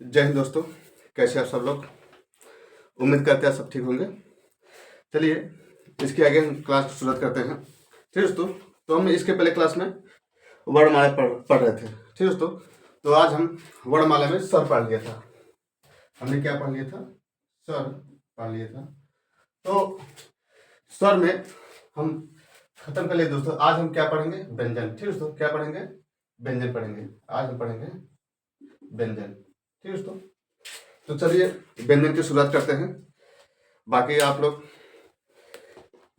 जय हिंद दोस्तों। कैसे आप सब लोग? उम्मीद करते हैं सब ठीक होंगे। चलिए इसके आगे हम क्लास की शुरुआत करते हैं। ठीक दोस्तों, तो हम इसके पहले क्लास में वर्णमाला पढ़ रहे थे। ठीक दोस्तों, तो आज हम वर्णमाला में स्वर पढ़ लिया था। हमने क्या पढ़ लिया था? स्वर पढ़ लिया था। तो स्वर में हम खत्म कर लिए दोस्तों। आज हम क्या पढ़ेंगे? व्यंजन। ठीक दोस्तों, क्या पढ़ेंगे? व्यंजन पढ़ेंगे। आज हम पढ़ेंगे व्यंजन। ठीक दोस्तों, तो चलिए व्यंजन की शुरुआत करते हैं। बाकी आप लोग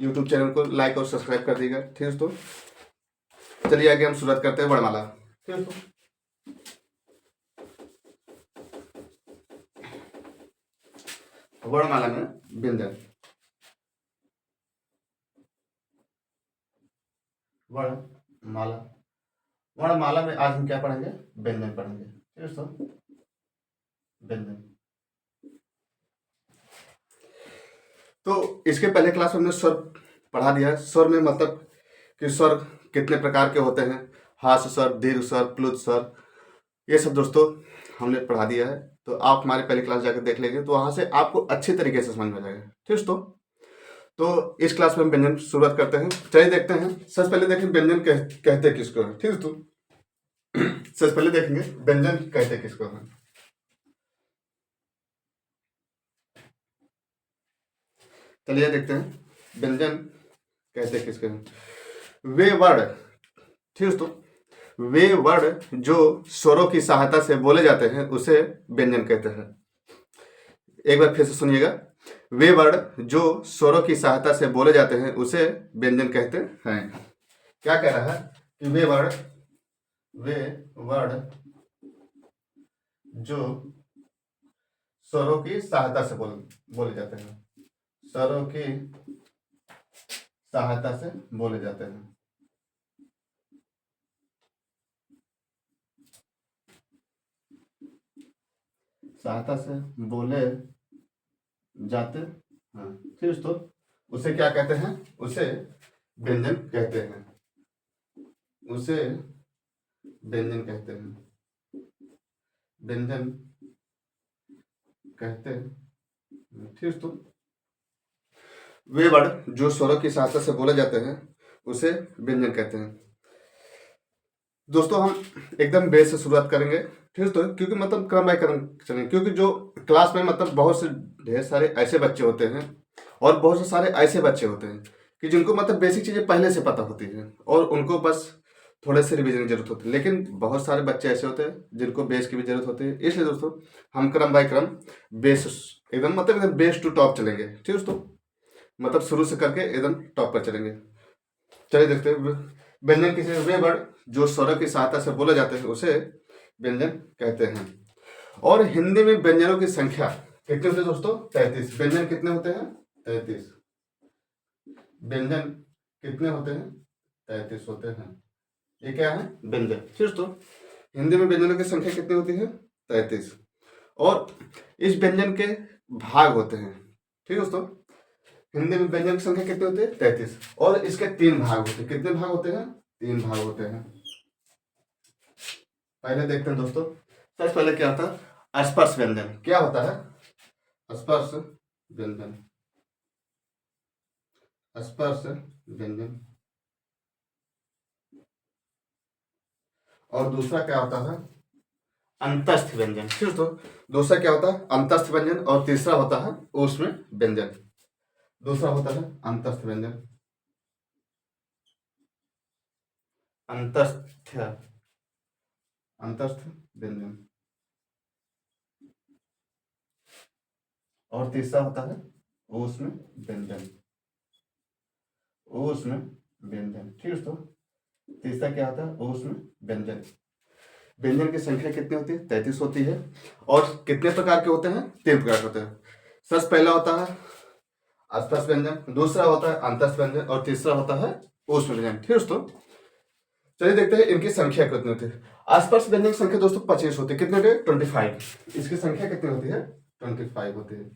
YouTube चैनल को लाइक और सब्सक्राइब कर दीजिएगा। ठीक दोस्तों, चलिए आगे हम शुरुआत करते हैं वर्णमाला। ठीक दोस्तों, वर्णमाला में व्यंजन। वर्णमाला वर्णमाला में आज हम क्या पढ़ेंगे? व्यंजन पढ़ेंगे। ठीक दोस्तों, व्यंजन। तो इसके पहले क्लास में हमने स्वर पढ़ा दिया है। स्वर में मतलब कि स्वर कितने प्रकार के होते हैं, हास्य स्वर, दीर्घ स्वर, प्लुत स्वर, ये सब दोस्तों हमने पढ़ा दिया है। तो आप हमारे पहले क्लास जाकर देख लेंगे तो वहां से आपको अच्छी तरीके से समझ में आ जाएगा। ठीक दोस्तों, तो इस क्लास में हम व्यंजन शुरुआत करते हैं। चलिए देखते हैं। सबसे पहले देखें व्यंजन कहते किसको है। ठीक दोस्तों, सबसे पहले देखेंगे व्यंजन कहते किसको है। चलिए देखते हैं व्यंजन कहते किसको हैं। वे वर्ण, ठीक दोस्तों, वे वर्ण जो स्वरों की सहायता से बोले जाते हैं उसे व्यंजन कहते हैं। एक बार फिर से सुनिएगा। वे वर्ण जो स्वरों की सहायता से बोले जाते हैं उसे व्यंजन कहते हैं। क्या कह रहा है कि वे वर्ण जो स्वरों की सहायता से बोले जाते हैं, स्वरों की सहायता से बोले जाते हैं। सहायता से बोले जाते हैं। ठीक दोस्तों, उसे क्या कहते हैं? उसे व्यंजन कहते हैं। उसे व्यंजन कहते हैं। व्यंजन कहते हैं। ठीक दोस्तों, वे वर्ण जो स्वरों की सहायता से बोले जाते हैं उसे व्यंजन कहते हैं। दोस्तों हम एकदम बेस से शुरुआत करेंगे। ठीक दोस्तों, क्योंकि मतलब क्रम बाय क्रम चलेंगे, क्योंकि जो क्लास में मतलब बहुत से ढेर सारे ऐसे बच्चे होते हैं और बहुत से सारे ऐसे बच्चे होते हैं कि जिनको मतलब बेसिक चीज़ें पहले से पता होती हैं और उनको बस थोड़े से रिवीजन की जरूरत होती है। लेकिन बहुत सारे बच्चे ऐसे होते हैं जिनको बेस की भी जरूरत होती है। इसलिए दोस्तों हम क्रम बाय क्रम बेस एकदम मतलब एकदम बेस टू टॉप चलेंगे। ठीक दोस्तों, मतलब शुरू से करके एकदम टॉप पर चलेंगे। चलिए देखते हैं व्यंजन किसे। वे वर्ण जो स्वरों की सहायता से बोले जाते हैं उसे व्यंजन कहते हैं। और हिंदी में व्यंजनों की संख्या कितने होते हैं दोस्तों? 33। व्यंजन कितने होते हैं? 33। व्यंजन कितने होते हैं? 33 होते हैं। ये क्या है? व्यंजन। ठीक दोस्तों, हिंदी में व्यंजनों की संख्या कितनी होती है? 33। और इस व्यंजन के भाग होते हैं। ठीक दोस्तों, हिंदी में व्यंजन की संख्या कितनी होती है? 33। और इसके 3 भाग होते हैं। कितने भाग होते हैं? 3 भाग होते हैं। पहले देखते हैं दोस्तों। सबसे पहले क्या होता है? स्पर्श व्यंजन। क्या होता है? स्पर्श व्यंजन। स्पर्श व्यंजन। और दूसरा क्या होता है? अंतस्थ व्यंजन। ठीक दोस्तों, दूसरा क्या होता है? अंतस्थ व्यंजन। और तीसरा होता है ऊष्म व्यंजन। दूसरा होता है अंतस्थ व्यंजन। अंतस्थ अंतस्थ व्यंजन। और तीसरा होता है ऊष्म व्यंजन। ऊष्म व्यंजन। ठीक दोस्तों, तीसरा क्या होता है? ऊष्म व्यंजन। व्यंजन की संख्या कितनी होती है? 33 होती है। और कितने प्रकार के होते हैं? 3 प्रकार के होते हैं। सबसे पहला होता है स्पर्श व्यंजन, दूसरा होता है अंतस्थ व्यंजन और तीसरा होता है ऊष्म व्यंजन। ठीक दोस्तों, चलिए देखते हैं इनकी संख्या कितनी होती है। स्पर्श व्यंजन की संख्या दोस्तों 25 होती है। कितने होते हैं? 25। इसकी संख्या कितनी होती है? 25 होती है।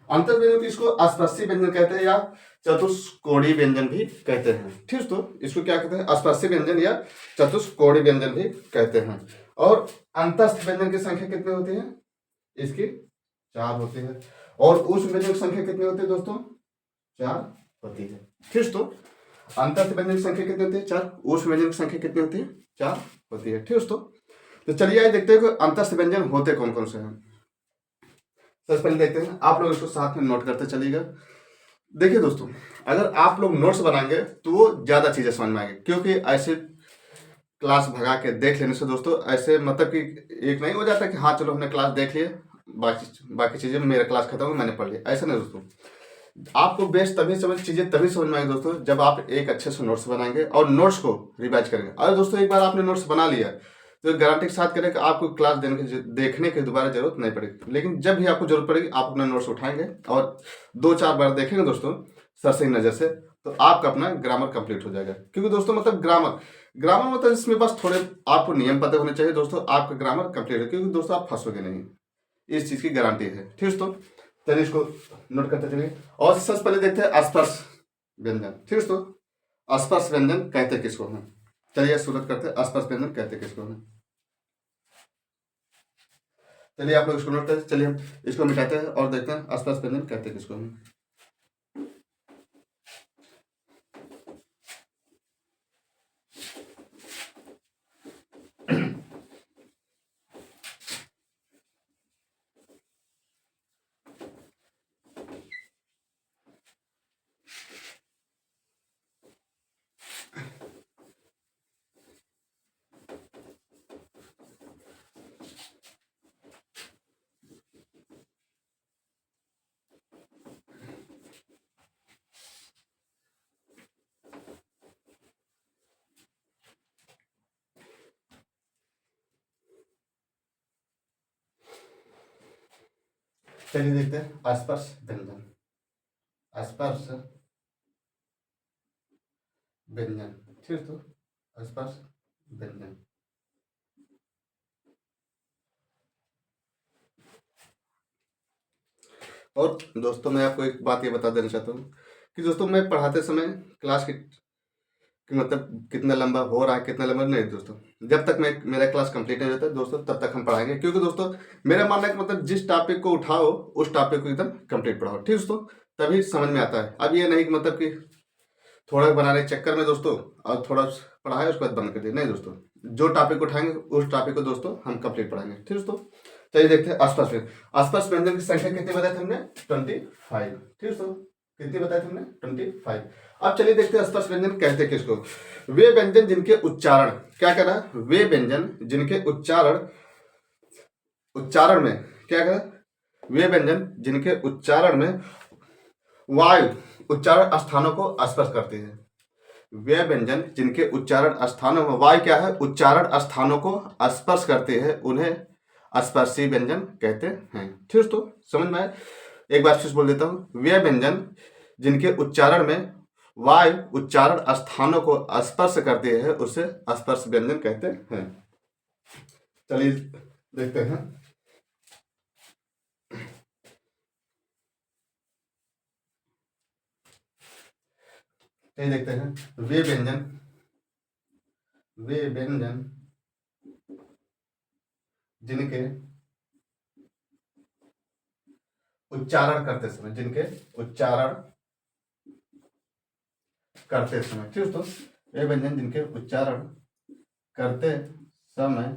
अंतर व्यंजन इसको अस्पर्शी व्यंजन कहते हैं या चतुष्कोणीय व्यंजन भी कहते हैं। ठीक दोस्तों, इसको क्या कहते हैं? अस्पर्शी व्यंजन या चतुष्कोणीय व्यंजन भी कहते हैं। और अंतस्थ व्यंजन की संख्या कितनी होती है? इसकी 4 होती है। और उस व्यंजक संख्या कितनी होती है दोस्तों? 4 होती है। ठीक दोस्तों, अंतर व्यंजक संख्या कितनी होती है? 4। उस व्यंजक संख्या कितनी होती है? 4 होती है। ठीक दोस्तों, तो चलिए आइए देखते हैं कि अंतर व्यंजन होते कौन कौन से हैं। सबसे पहले देखते हैं, आप लोग इसको साथ में नोट करते चलिएगा। देखिए दोस्तों, अगर आप लोग नोट्स बनाएंगे तो वो ज़्यादा चीज़ें समझ में आएंगे, क्योंकि ऐसे क्लास भगा के देख लेने से दोस्तों ऐसे मतलब कि एक नहीं हो जाता कि हाँ चलो हमने क्लास देख लिए, बाकी बाकी चीज़ें मेरा क्लास खत्म हो मैंने पढ़ लिया, ऐसा नहीं दोस्तों। आपको बेस्ट तभी समझ चीज़ें तभी समझ में आएंगी दोस्तों जब आप एक अच्छे से नोट्स बनाएंगे और नोट्स को रिवाइज करेंगे। अगर दोस्तों एक बार आपने नोट्स बना लिया तो गारंटी के साथ करें कि आपको क्लास देखने की दोबारा जरूरत नहीं पड़ेगी। लेकिन जब भी आपको जरूरत पड़ेगी आप अपना नोट्स उठाएंगे और 2-4 बार देखेंगे दोस्तों सरसरी नज़र से, तो आपका अपना ग्रामर कंप्लीट हो जाएगा। क्योंकि दोस्तों मतलब ग्रामर ग्रामर मतलब इसमें बस थोड़े आपको नियम पता होने चाहिए दोस्तों, आपका ग्रामर कंप्लीट है, क्योंकि दोस्तों आप फंसोगे नहीं, इस चीज़ की गारंटी है। ठीक दोस्तों, चलिए इसको नोट करते चलिए। और सबसे पहले देखते हैं स्पर्श व्यंजन। ठीक दोस्तों, स्पर्श व्यंजन कहते किसको हैं? चलिए शुरू करते हैं, स्पर्श व्यंजन कहते किसको हैं। चलिए आप लोग इसको नोट करते, चलिए हम इसको मिटाते हैं और देखते हैं स्पर्श व्यंजन कहते किसको हैं। चलिए देखते हैं स्पर्श व्यंजन। स्पर्श व्यंजन, ठीक तो स्पर्श व्यंजन। और दोस्तों मैं आपको एक बात ये बता देना चाहता हूँ कि दोस्तों मैं पढ़ाते समय क्लास की कि मतलब कितना लंबा हो रहा है कितना लंबा नहीं दोस्तों, जब तक मैं मेरा क्लास कंप्लीट नहीं होता दोस्तों तब तक हम पढ़ाएंगे। क्योंकि दोस्तों मेरा मानना है कि मतलब जिस टॉपिक को उठाओ उस टॉपिक को एकदम कंप्लीट पढ़ाओ। ठीक दोस्तों, तभी समझ में आता है। अब ये नहीं कि मतलब कि थोड़ा बनाने के चक्कर में दोस्तों और थोड़ा पढ़ाए उसके बाद बंद कर दिया, नहीं दोस्तों, जो टॉपिक उठाएंगे उस टॉपिक को दोस्तों हम कंप्लीट पढ़ाएंगे। ठीक दोस्तों, चलिए देखते हैं आसपास व्यंजन। आसपास व्यंजन की संख्या कितनी बताई थी हमने? 25। ठीक दोस्तों, कितनी बताई थी हमने? 25। अब चलिए देखते हैं आसपास व्यंजन कहते किसको। वे व्यंजन जिनके उच्चारण, क्या कह रहा है? वे व्यंजन जिनके उच्चारण उच्चारण में क्या कह रहा है? वे व्यंजन जिनके उच्चारण में वायु उच्चारण स्थानों को स्पर्श करते हैं। वे व्यंजन जिनके उच्चारण स्थानों में वायु क्या है? उच्चारण स्थानों को स्पर्श करते हैं उन्हें स्पर्शी व्यंजन कहते हैं। ठीक दोस्तों, समझ में आए? एक बार फिर बोल देता हूँ, वे व्यंजन जिनके उच्चारण में वायु उच्चारण स्थानों को स्पर्श करते हैं उसे स्पर्श व्यंजन कहते हैं। चलिए देखते हैं। ये देखते हैं वे व्यंजन जिनके उच्चारण करते समय, जिनके उच्चारण करते समय, ठीक दोस्तों, वे व्यंजन जिनके उच्चारण करते समय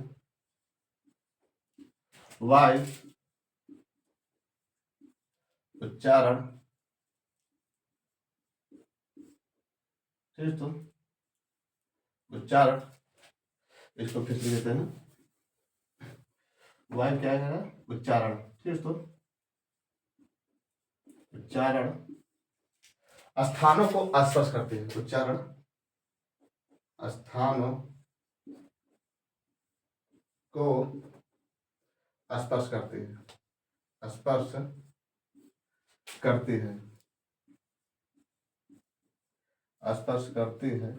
वायु उच्चारण, ठीक दोस्तों, उच्चारण, इसको फिर से देते हैं। वायु क्या है? उच्चारण, ठीक दोस्तों, उच्चारण स्थानों को स्पर्श करते हैं। उच्चारण स्थानों को स्पर्श करते हैं, स्पर्श करती है, स्पर्श करती है।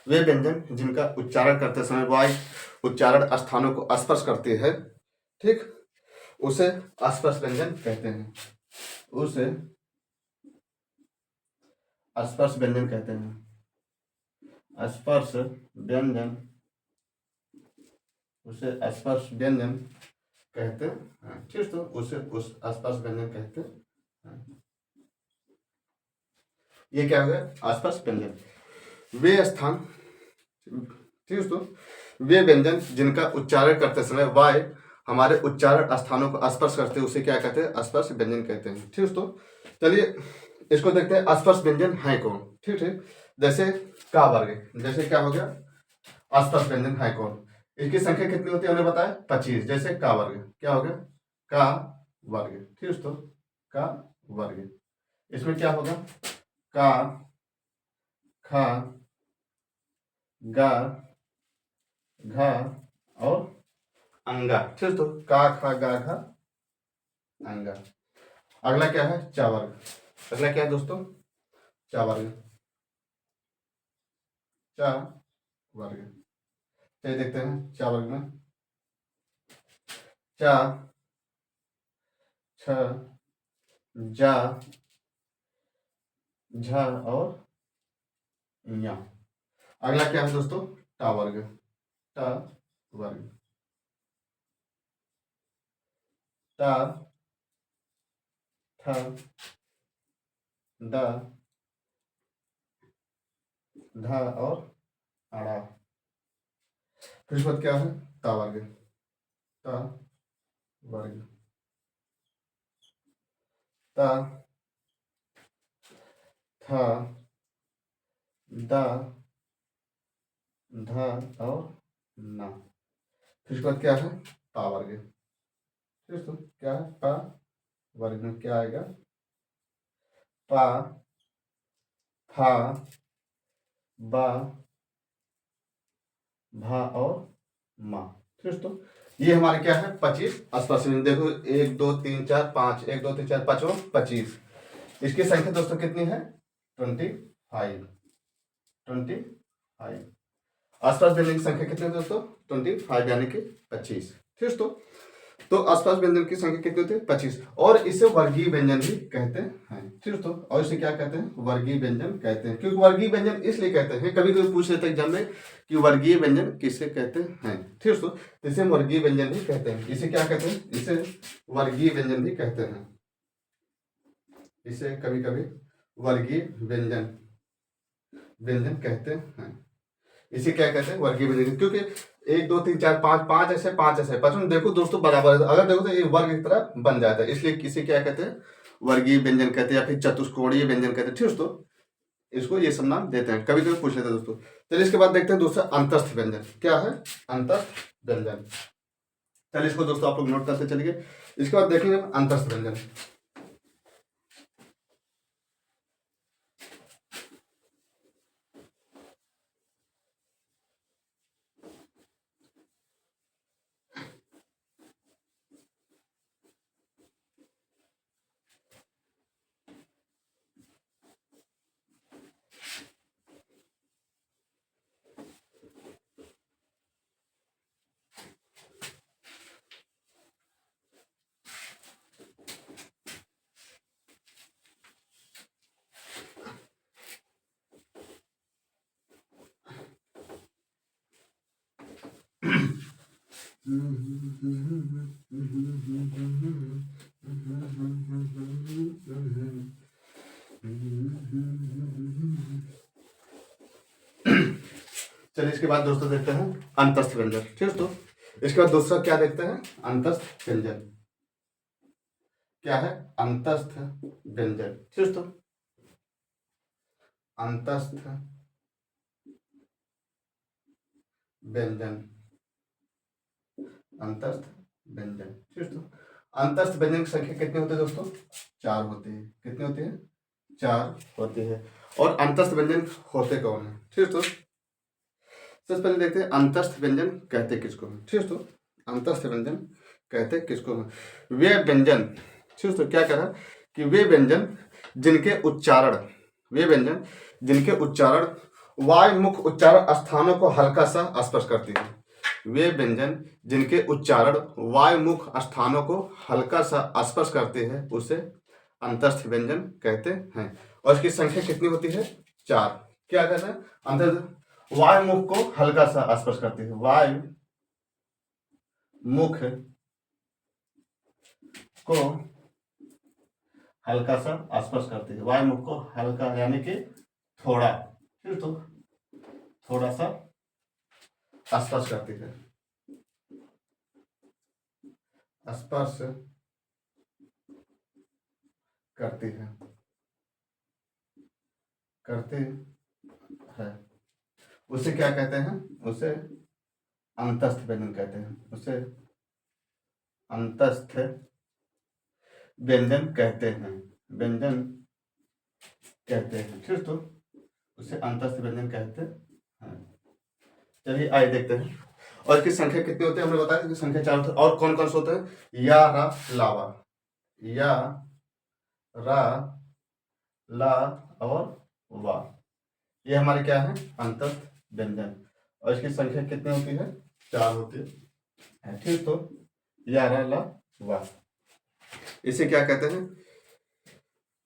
वे व्यंजन जिनका उच्चारण करते समय वायु उच्चारण स्थानों को स्पर्श करती है, ठीक, उसे स्पर्श व्यंजन कहते हैं। उसे स्पर्श व्यंजन कहते हैं। स्पर्श व्यंजन, उसे स्पर्श व्यंजन कहते हैं। ठीक, तो उसे उस आसपास व्यंजन कहते हैं। ये क्या हो गया? आसपास व्यंजन। वे स्थान, ठीक है दोस्तों, वे व्यंजन जिनका उच्चारण करते समय वाय हमारे उच्चारण स्थानों को स्पर्श करते हैं, उसे क्या कहते हैं? स्पर्श व्यंजन कहते हैं। ठीक है दोस्तों, चलिए इसको देखते हैं, स्पर्श व्यंजन है कौन। ठीक ठीक, जैसे का वर्ग, जैसे क्या हो गया? स्पर्श व्यंजन है कौन? इसकी संख्या कितनी होती है हमने बताया? 25। जैसे का वर्ग, क्या हो गया? का वर्ग। ठीक है दोस्तों, का वर्ग। इसमें क्या होगा? का, खा, गा, घा और अंगा। ठीक है, तो का, खा, गा, घा, अंगा। अगला क्या है? चा वर्ग। अगला क्या है दोस्तों? चा वर्ग। चा वर्ग, चलिए देखते हैं चा वर्ग में। चा, छ, जा, झ और या। अगला क्या है दोस्तों? टा वर्ग। टा वर्ग। टा, ठ, ड, ध और अड़ा। फिर उसके बाद क्या है? ता वर्ग। ता वर्ग। ता, था, दा, धा और ना। फिर उसके बाद क्या है? पा वर्ग। ठीक है, तो क्या है? पा वर्ग में क्या आएगा? पा, फा, बा, भा और मा। ठीक है, तो ये हमारे क्या है? 25 स्पर्श व्यंजन। देखो 1 2 3 4 5, 1 2 3 4 5 और 25। इसकी संख्या दोस्तों कितनी है? 25। 25। आसपास व्यंजन की संख्या कितनी होती है दोस्तों? 25 यानी कि 25। ठीक है, तो आसपास व्यंजन की संख्या कितनी होती है? 25। और इसे वर्गीय व्यंजन भी कहते हैं। ठीक है, तो और इसे क्या कहते हैं? वर्गीय व्यंजन कहते हैं। क्योंकि वर्गीय व्यंजन इसलिए कहते हैं, कभी कभी पूछ लेते हैं एग्जाम में कि वर्गीय व्यंजन किसे कहते हैं। ठीक है, तो इसे वर्गीय व्यंजन भी कहते हैं। इसे क्या कहते हैं? इसे वर्गीय व्यंजन भी कहते हैं। इसे कभी कभी वर्गीय व्यंजन व्यंजन कहते हैं। इसे क्या कहते हैं? वर्गीय व्यंजन। क्योंकि 1 2 3 4 5, 5 ऐसे 5 देखो दोस्तों बराबर है, अगर देखो तो ये वर्ग की तरह बन जाता है, इसलिए किसे क्या कहते हैं? वर्गीय व्यंजन कहते हैं या फिर चतुष्कोणीय व्यंजन कहते हैं। ठीक है दोस्तों, इसको ये सब नाम देते हैं, कभी कभी पूछ लेते हैं दोस्तों। चलिए इसके बाद देखते हैं दूसरा अंतस्थ व्यंजन। क्या है? अंतस्थ व्यंजन। चलिए इसको दोस्तों आप लोग नोट करते चलिए। इसके बाद देखेंगे अंतस्थ व्यंजन। चलिए इसके बाद दोस्तों देखते हैं अंतस्थ व्यंजन। ठीक है, तो इसके बाद दूसरा क्या देखते हैं? अंतस्थ व्यंजन। क्या है? अंतस्थ व्यंजन। ठीक है, तो अंतस्थ व्यंजन। अंतस्थ व्यंजन। ठीक है, तो अंतस्थ व्यंजन की संख्या कितनी होती है दोस्तों? 4 होती है। कितनी होती है? 4 होती है। और अंतस्थ व्यंजन होते कौन है? ठीक है, तो सबसे पहले देखते हैं अंतस्थ व्यंजन कहते किसको हैं। ठीक है, तो अंतस्थ व्यंजन कहते किसको हैं? वे व्यंजन, ठीक है, तो क्या कह रहा है कि वे व्यंजन जिनके उच्चारण, वे व्यंजन जिनके उच्चारण वाय मुख उच्चारण स्थानों को हल्का सा स्पर्श करती है। वे व्यंजन जिनके उच्चारण वाय मुख स्थानों को हल्का सा स्पर्श करते हैं, उसे अंतस्थ व्यंजन कहते हैं। और इसकी संख्या कितनी होती है? 4। क्या कहते हैं? अंतस्थ वाय मुख को हल्का सा स्पर्श करती है। वाय मुख को हल्का सा स्पर्श करती है, वायु मुख को हल्का यानी कि थोड़ा, फिर तो थोड़ा सा स्पर्श करती है, स्पर्श करती है, करती है, उसे क्या कहते हैं? उसे अंतस्थ व्यंजन कहते हैं, उसे अंतस्थ व्यंजन कहते हैं, व्यंजन कहते हैं, ठीक, तो उसे अंतस्थ व्यंजन कहते हैं। चलिए आइए देखते हैं। और इसकी संख्या कितनी होती है? हमने बताया कि संख्या 4 होती है। और कौन कौन से होते हैं? या, रा, लावा, या, रा, ला और वा, ये हमारे क्या है? अंतस्थ व्यंजन। और इसकी संख्या कितनी होती है? 4 होती है, ठीक, तो या, रा, ला, वा, इसे क्या कहते हैं?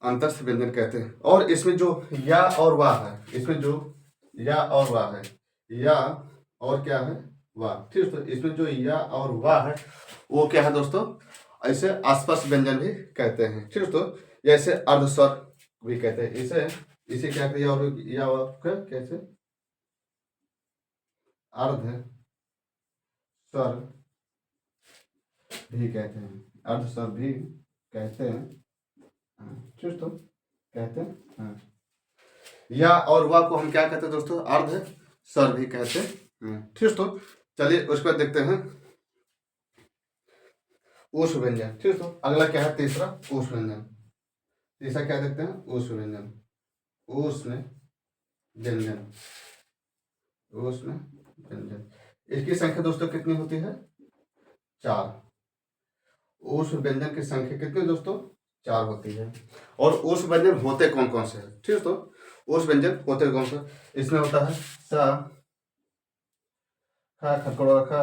अंतस्थ व्यंजन कहते हैं। और इसमें जो या और वाह है, इसमें जो या और वाह है, या और क्या है? वाह, ठीक, तो इसमें जो या और वाह है वो क्या है दोस्तों? ऐसे स्पर्श व्यंजन भी कहते हैं, ठीक, तो जैसे अर्ध स्वर भी कहते हैं इसे, इसे क्या कहते हैं? और या कैसे? अर्ध स्वर भी कहते हैं, अर्ध स्वर भी कहते हैं, ठीक, तो कहते हैं। या और वाह को हम क्या कहते हैं दोस्तों? अर्ध स्वर भी कहते हैं, ठीक, तो चलिए उसके बाद देखते हैं ऊष्म व्यंजन, ठीक, तो अगला क्या है? तीसरा ऊष्म व्यंजन। तीसरा क्या देखते हैं? ऊष्म व्यंजन, ऊष्म व्यंजन, ऊष्म व्यंजन। इसकी संख्या दोस्तों कितनी होती है? 4। ऊष्म व्यंजन की संख्या कितनी दोस्तों? 4 होती है। और ऊष्म व्यंजन होते कौन कौन से हैं? ठीक, तो ऊष्म व्यंजन होते कौन से? इसमें होता है सा, खा, खटखड़ा खा,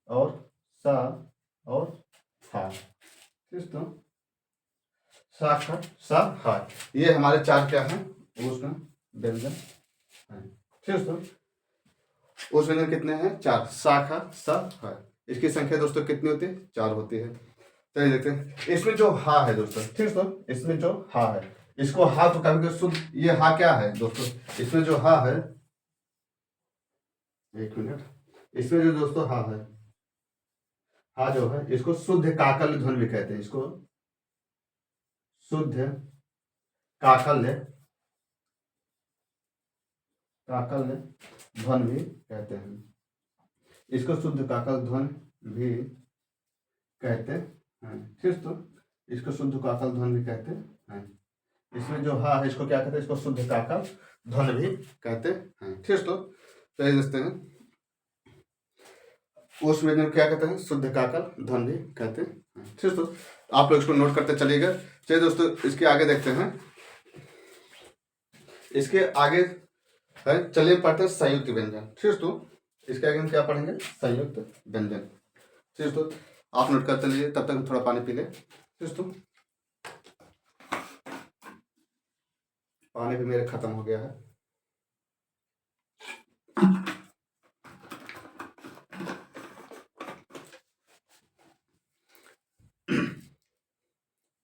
और सा और हा, ठीक, तो सा, खा, सा, हा, ये हमारे 4 क्या हैं? ऊष्म व्यंजन है, ठीक, तो ऊष्म व्यंजन कितने हैं? 4। सा, खा, सा, हा। इसकी संख्या दोस्तों कितनी होती है? 4 होती है। चलिए देखते हैं इसमें जो हा है दोस्तों, ठीक, तो इसमें जो हा है, इसको हा तो कभी शुद्ध, ये हा क्या है दोस्तों? इसमें जो हा है, एक मिनट, इसमें जो दोस्तों हा है, हा जो है इसको शुद्ध काकल्य ध्वनि भी कहते हैं, इसको शुद्ध काकल्य, काकल्य ध्वनि भी कहते हैं, इसको शुद्ध काकल्य ध्वनि भी कहते हैं, ठीक, तो इसको शुद्ध काकल्य ध्वनि भी कहते हैं। इसमें जो हा है इसको क्या कहते हैं? इसको शुद्ध काकल्य ध्वनि भी कहते हैं, ठीक, तो चलिए देखते हैं उस व्यंजन क्या कहते हैं? शुद्ध काकल्य ध्वनि भी कहते हैं, ठीक, तो आप लोग इसको नोट करते चलिएगा। चलिए दोस्तों इसके आगे देखते हैं, इसके आगे है, चलिए पढ़ते हैं संयुक्त व्यंजन, ठीक, तो इसके आगे हम क्या पढ़ेंगे? संयुक्त व्यंजन, ठीक, तो आप नोट करते चलिए, तब तक हम थोड़ा पानी पी लें, ठीक, तो पानी भी मेरे खत्म हो गया है।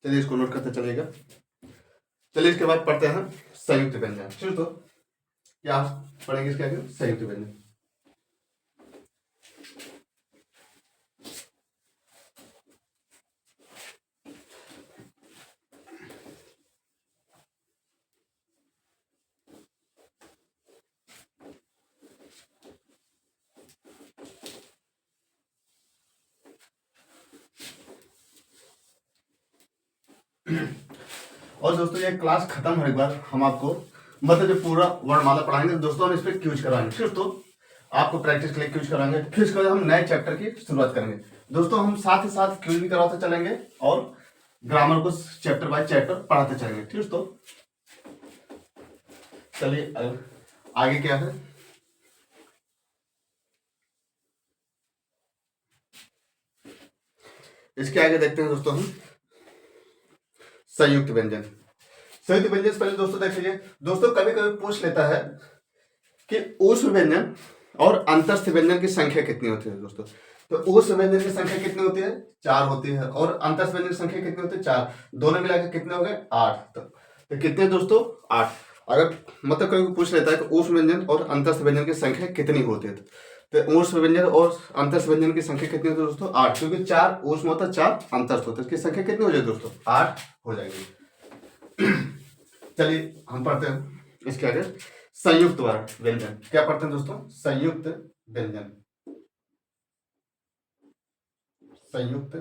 चलिए इसको नोट करते चलिएगा। चलिए इसके बाद पढ़ते हैं संयुक्त व्यंजन, ठीक, तो क्या पढ़ेंगे इसके आगे? संयुक्त व्यंजन। और दोस्तों ये क्लास खत्म होने के बाद हम आपको मतलब जो पूरा वर्णमाला पढ़ाएंगे दोस्तों, हम इस पर क्यूज करवाएंगे, फिर तो आपको प्रैक्टिस के लिए क्यूज कराएंगे, फिर इसके बाद हम नए चैप्टर की शुरुआत करेंगे दोस्तों। हम साथ ही साथ क्यूज भी करवाते चलेंगे और ग्रामर को चैप्टर बाय चैप्टर पढ़ाते चलेंगे, ठीक, तो चलिए आगे क्या है? इसके आगे देखते हैं दोस्तों हम संयुक्त व्यंजन। संयुक्त व्यंजन पहले दोस्तों देख लीजिए दोस्तों, कभी कभी पूछ लेता है कि ऊष्म व्यंजन और अंतस्थ व्यंजन की संख्या कितनी होती है दोस्तों? तो उस व्यंजन की संख्या कितनी होती है? 4 होती है। और अंतस्थ व्यंजन की संख्या कितनी होती है? 4। दोनों मिलाकर कितने हो गए? 8। तो कितने दोस्तों? 8। अगर मतलब कोई पूछ लेता है कि उस व्यंजन और अंतस्थ व्यंजन की संख्या कितनी होती है, तो ऊष्म व्यंजन और अंतस्थ व्यंजन की संख्या कितनी होती है दोस्तों? 8। क्योंकि 4 ऊष्म होता है, 4 अंतस्थ होता है। इसकी संख्या कितनी हो जाएगी दोस्तों? 8 हो जाएगी। चलिए हम पढ़ते हैं इसके आगे। संयुक्त वर्ण व्यंजन क्या पढ़ते हैं दोस्तों? संयुक्त व्यंजन। संयुक्त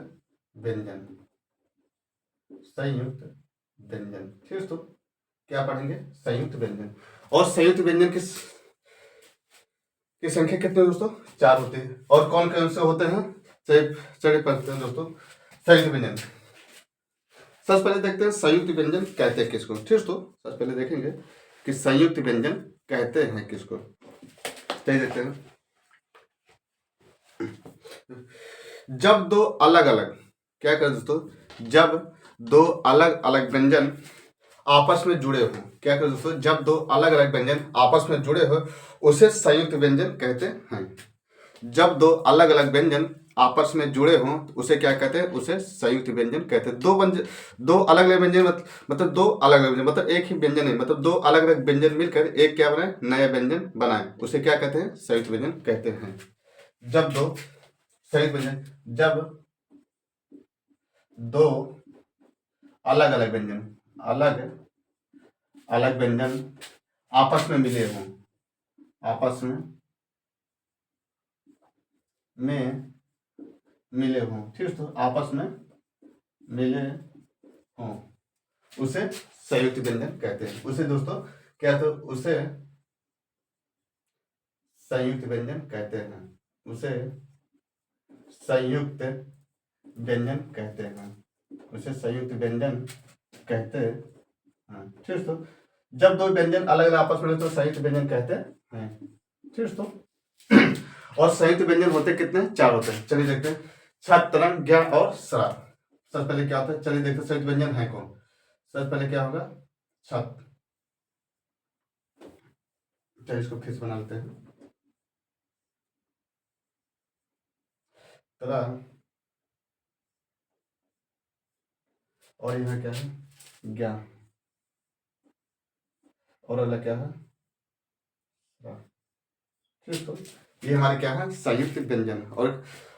व्यंजन। संयुक्त व्यंजन, ठीक है दोस्तों। क्या पढ़ेंगे? संयुक्त व्यंजन। और संयुक्त व्यंजन की संख्या कितनी दोस्तों? 4 होती है। और कौन कौन से होते हैं? चलिए पढ़ते हैं दोस्तों संयुक्त व्यंजन। सबसे पहले देखते हैं संयुक्त व्यंजन कहते हैं किसको, ठीक है दोस्तों। सबसे पहले देखेंगे कि संयुक्त व्यंजन कहते हैं किसको। सही देखते हैं। जब दो अलग अलग, क्या करें दोस्तों? जब दो अलग अलग व्यंजन आपस में जुड़े हो, क्या करें दोस्तों? जब दो अलग अलग व्यंजन आपस में जुड़े हो उसे संयुक्त व्यंजन कहते हैं। जब दो अलग अलग व्यंजन आपस में जुड़े हों उसे क्या कहते हैं? उसे संयुक्त व्यंजन कहते हैं। दो अलग अलग व्यंजन मतलब दो अलग अलग व्यंजन मतलब एक ही व्यंजन है, मतलब दो अलग अलग व्यंजन मिलकर एक क्या बनाए? नया व्यंजन बनाए, उसे क्या कहते हैं? संयुक्त व्यंजन कहते हैं। जब दो संयुक्त व्यंजन, जब दो अलग अलग व्यंजन, अलग अलग व्यंजन आपस में मिले हों, आपस में मिले हों, ठीक है। तो आपस में मिले हों उसे संयुक्त व्यंजन कहते हैं। उसे दोस्तों क्या? तो उसे संयुक्त व्यंजन कहते हैं। उसे संयुक्त व्यंजन कहते हैं। उसे संयुक्त व्यंजन कहते हैं, ठीक है। तो जब दो व्यंजन अलग अलग आपस में तो संयुक्त व्यंजन कहते हैं, ठीक है। तो और संयुक्त व्यंजन होते कितने? 4 होते हैं। चलिए देखते हैं। छत, तरंग, ज्ञ और स्राव। सबसे पहले क्या होता है? चलिए देखते हैं संयुक्त व्यंजन है कौन। सबसे पहले क्या होगा? छत। चलिए इसको फिर से बना लेते हैं। तरंग, और यह क्या है? ज्ञ। और अगला क्या है? स्राव। ठीक। तो ये हमारे क्या है? संयुक्त व्यंजन।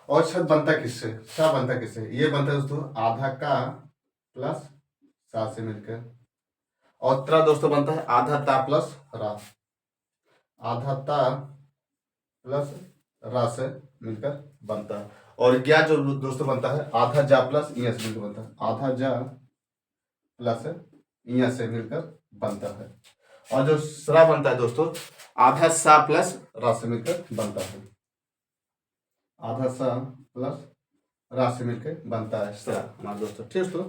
और छत बनता किससे? सा बनता किससे? ये बनता है दोस्तों आधा का प्लस सा से मिलकर। और त्रा दोस्तों बनता है आधा ता प्लस रा। आधा ता प्लस रा से मिलकर बनता है। और ज्ञा जो दोस्तों बनता है आधा जा प्लस इया से मिलकर बनता है। आधा जा प्लस इया से मिलकर बनता है। और जो स्रा बनता है दोस्तों आधा सा प्लस रा से मिलकर बनता है। आधा सा प्लस रा से मिलकर बनता है स्रा हमारे दोस्तों, ठीक है। तो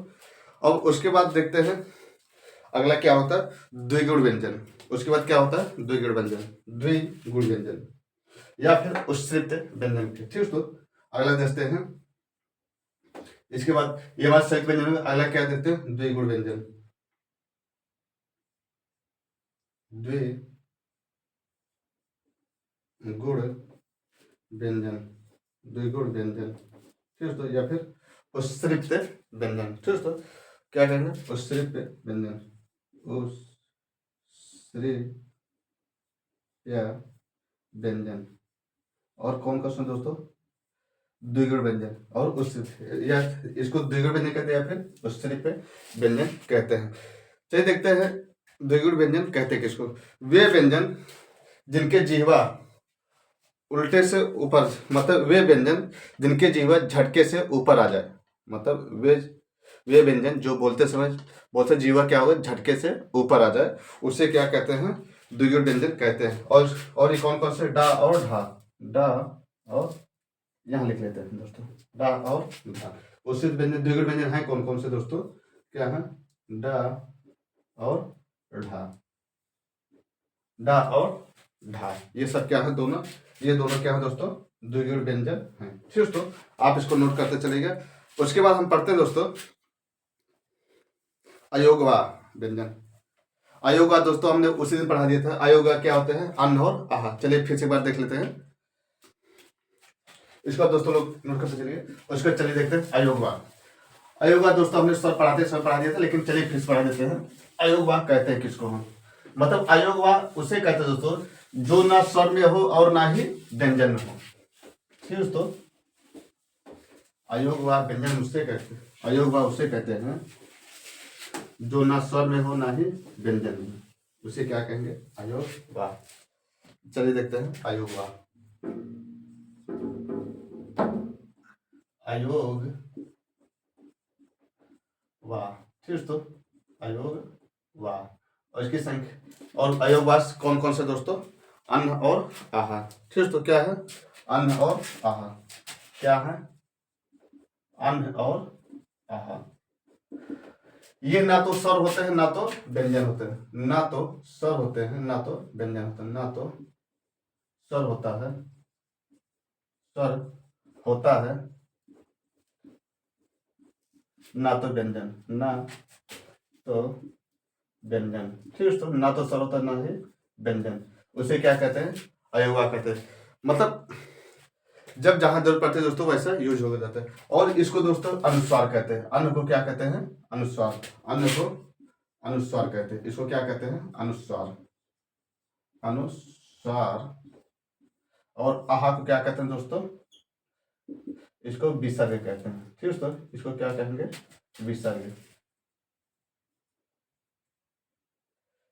अब उसके बाद देखते हैं अगला क्या होता है? द्विगुण व्यंजन। उसके बाद क्या होता है? द्विगुण व्यंजन। द्विगुण व्यंजन या फिर उच्छृत व्यंजन के, ठीक है। तो अगला देखते हैं। इसके बाद ये बात संयुक्त व्यंजन में अगला क्या देते हैं? द्विगुण व्यंजन। द्विगुण व्यंजन, द्विगुण व्यंजन, ठीक है। तो या फिर उच्छृत व्यंजन, ठीक है। तो क्या करेंगे? उच्छृत व्यंजन। उच्छृत या व्यंजन। और कौन क्वेश्चन दोस्तों? द्विगुण व्यंजन और उच्छृत, या इसको द्विगुण व्यंजन कहते हैं या फिर उच्छृत व्यंजन कहते हैं। चलिए देखते हैं द्विगुण व्यंजन कहते हैं किसको। वे व्यंजन जिनके जिह्वा उल्टे से ऊपर, मतलब वे व्यंजन जिनके जिह्वा झटके से ऊपर आ जाए, मतलब वे व्यंजन जो बोलते जिह्वा क्या होगा? झटके से ऊपर आ जाए, उसे क्या कहते हैं? द्विगुण व्यंजन कहते हैं। और ये कौन कौन से? डा और ढा। डा और यहाँ लिख लेते हैं दोस्तों, डा और ढा। उससे व्यंजन द्विगुण व्यंजन है कौन कौन से दोस्तों? क्या है? डा और ढा। डा और ढा, ये सब क्या है? दोनों, ये दोनों क्या है दोस्तों? द्विगुण व्यंजन है, ठीक है दोस्तों। आप इसको नोट करते चलिएगा। उसके बाद हम पढ़ते हैं दोस्तों अयोगवा व्यंजन। अयोगा दोस्तों हमने उसी दिन पढ़ा दिया था। अयोगा क्या होते हैं? अन्न और आहार। चलिए फिर से एक बार देख लेते हैं इसको दोस्तों, लोग नोट करते चलिए। उसको चलिए देखते हैं अयोगवा। अयोगवा दोस्तों हमने सर पढ़ाते समय पढ़ा दिया था, लेकिन चलिए फिर से पढ़ा देते हैं। अयोगवा कहते हैं किसको हम? मतलब अयोगवा उसे कहते हैं दोस्तों जो ना स्वर में हो और ना ही व्यंजन में हो। ठीक दोस्तों, अयोगवा व्यंजन उससे कहते हैं, अयोगवा उसे कहते हैं जो ना स्वर में हो ना ही व्यंजन में, उसे क्या कहेंगे? अयोगवा। चलिए देखते हैं अयोगवा। अयोग वाह। ठीक दोस्तों, अयोग वाह। और इसकी संख्या और अयोगवास कौन कौन से दोस्तों? अन्न और आहार। ठीक दोस्तों, क्या है? अन्न और आहार। क्या है? अन्न और आहार। ये ना तो स्वर होते हैं ना तो व्यंजन होते हैं, ना तो स्वर होते हैं ना तो व्यंजन होते हैं, ना तो स्वर होता है, स्वर होता है ना तो व्यंजन, ना तो व्यंजन। ठीक है दोस्तों, ना तो स्वर होता है ना ही व्यंजन, उसे क्या कहते हैं? अयोगा कहते हैं। मतलब जब जहां जरूरत पड़ती है दोस्तों वैसा यूज हो जाता है। और इसको दोस्तों अनुस्वार कहते हैं। अन्न को क्या कहते हैं? अनुस्वार। अन्न को अनुस्वार कहते हैं। इसको क्या कहते हैं? अनुस्वार, अनुस्वार। और आहा को क्या कहते हैं दोस्तों? इसको विसर्ग कहते हैं। ठीक है दोस्तों, इसको क्या कहेंगे? विसर्ग।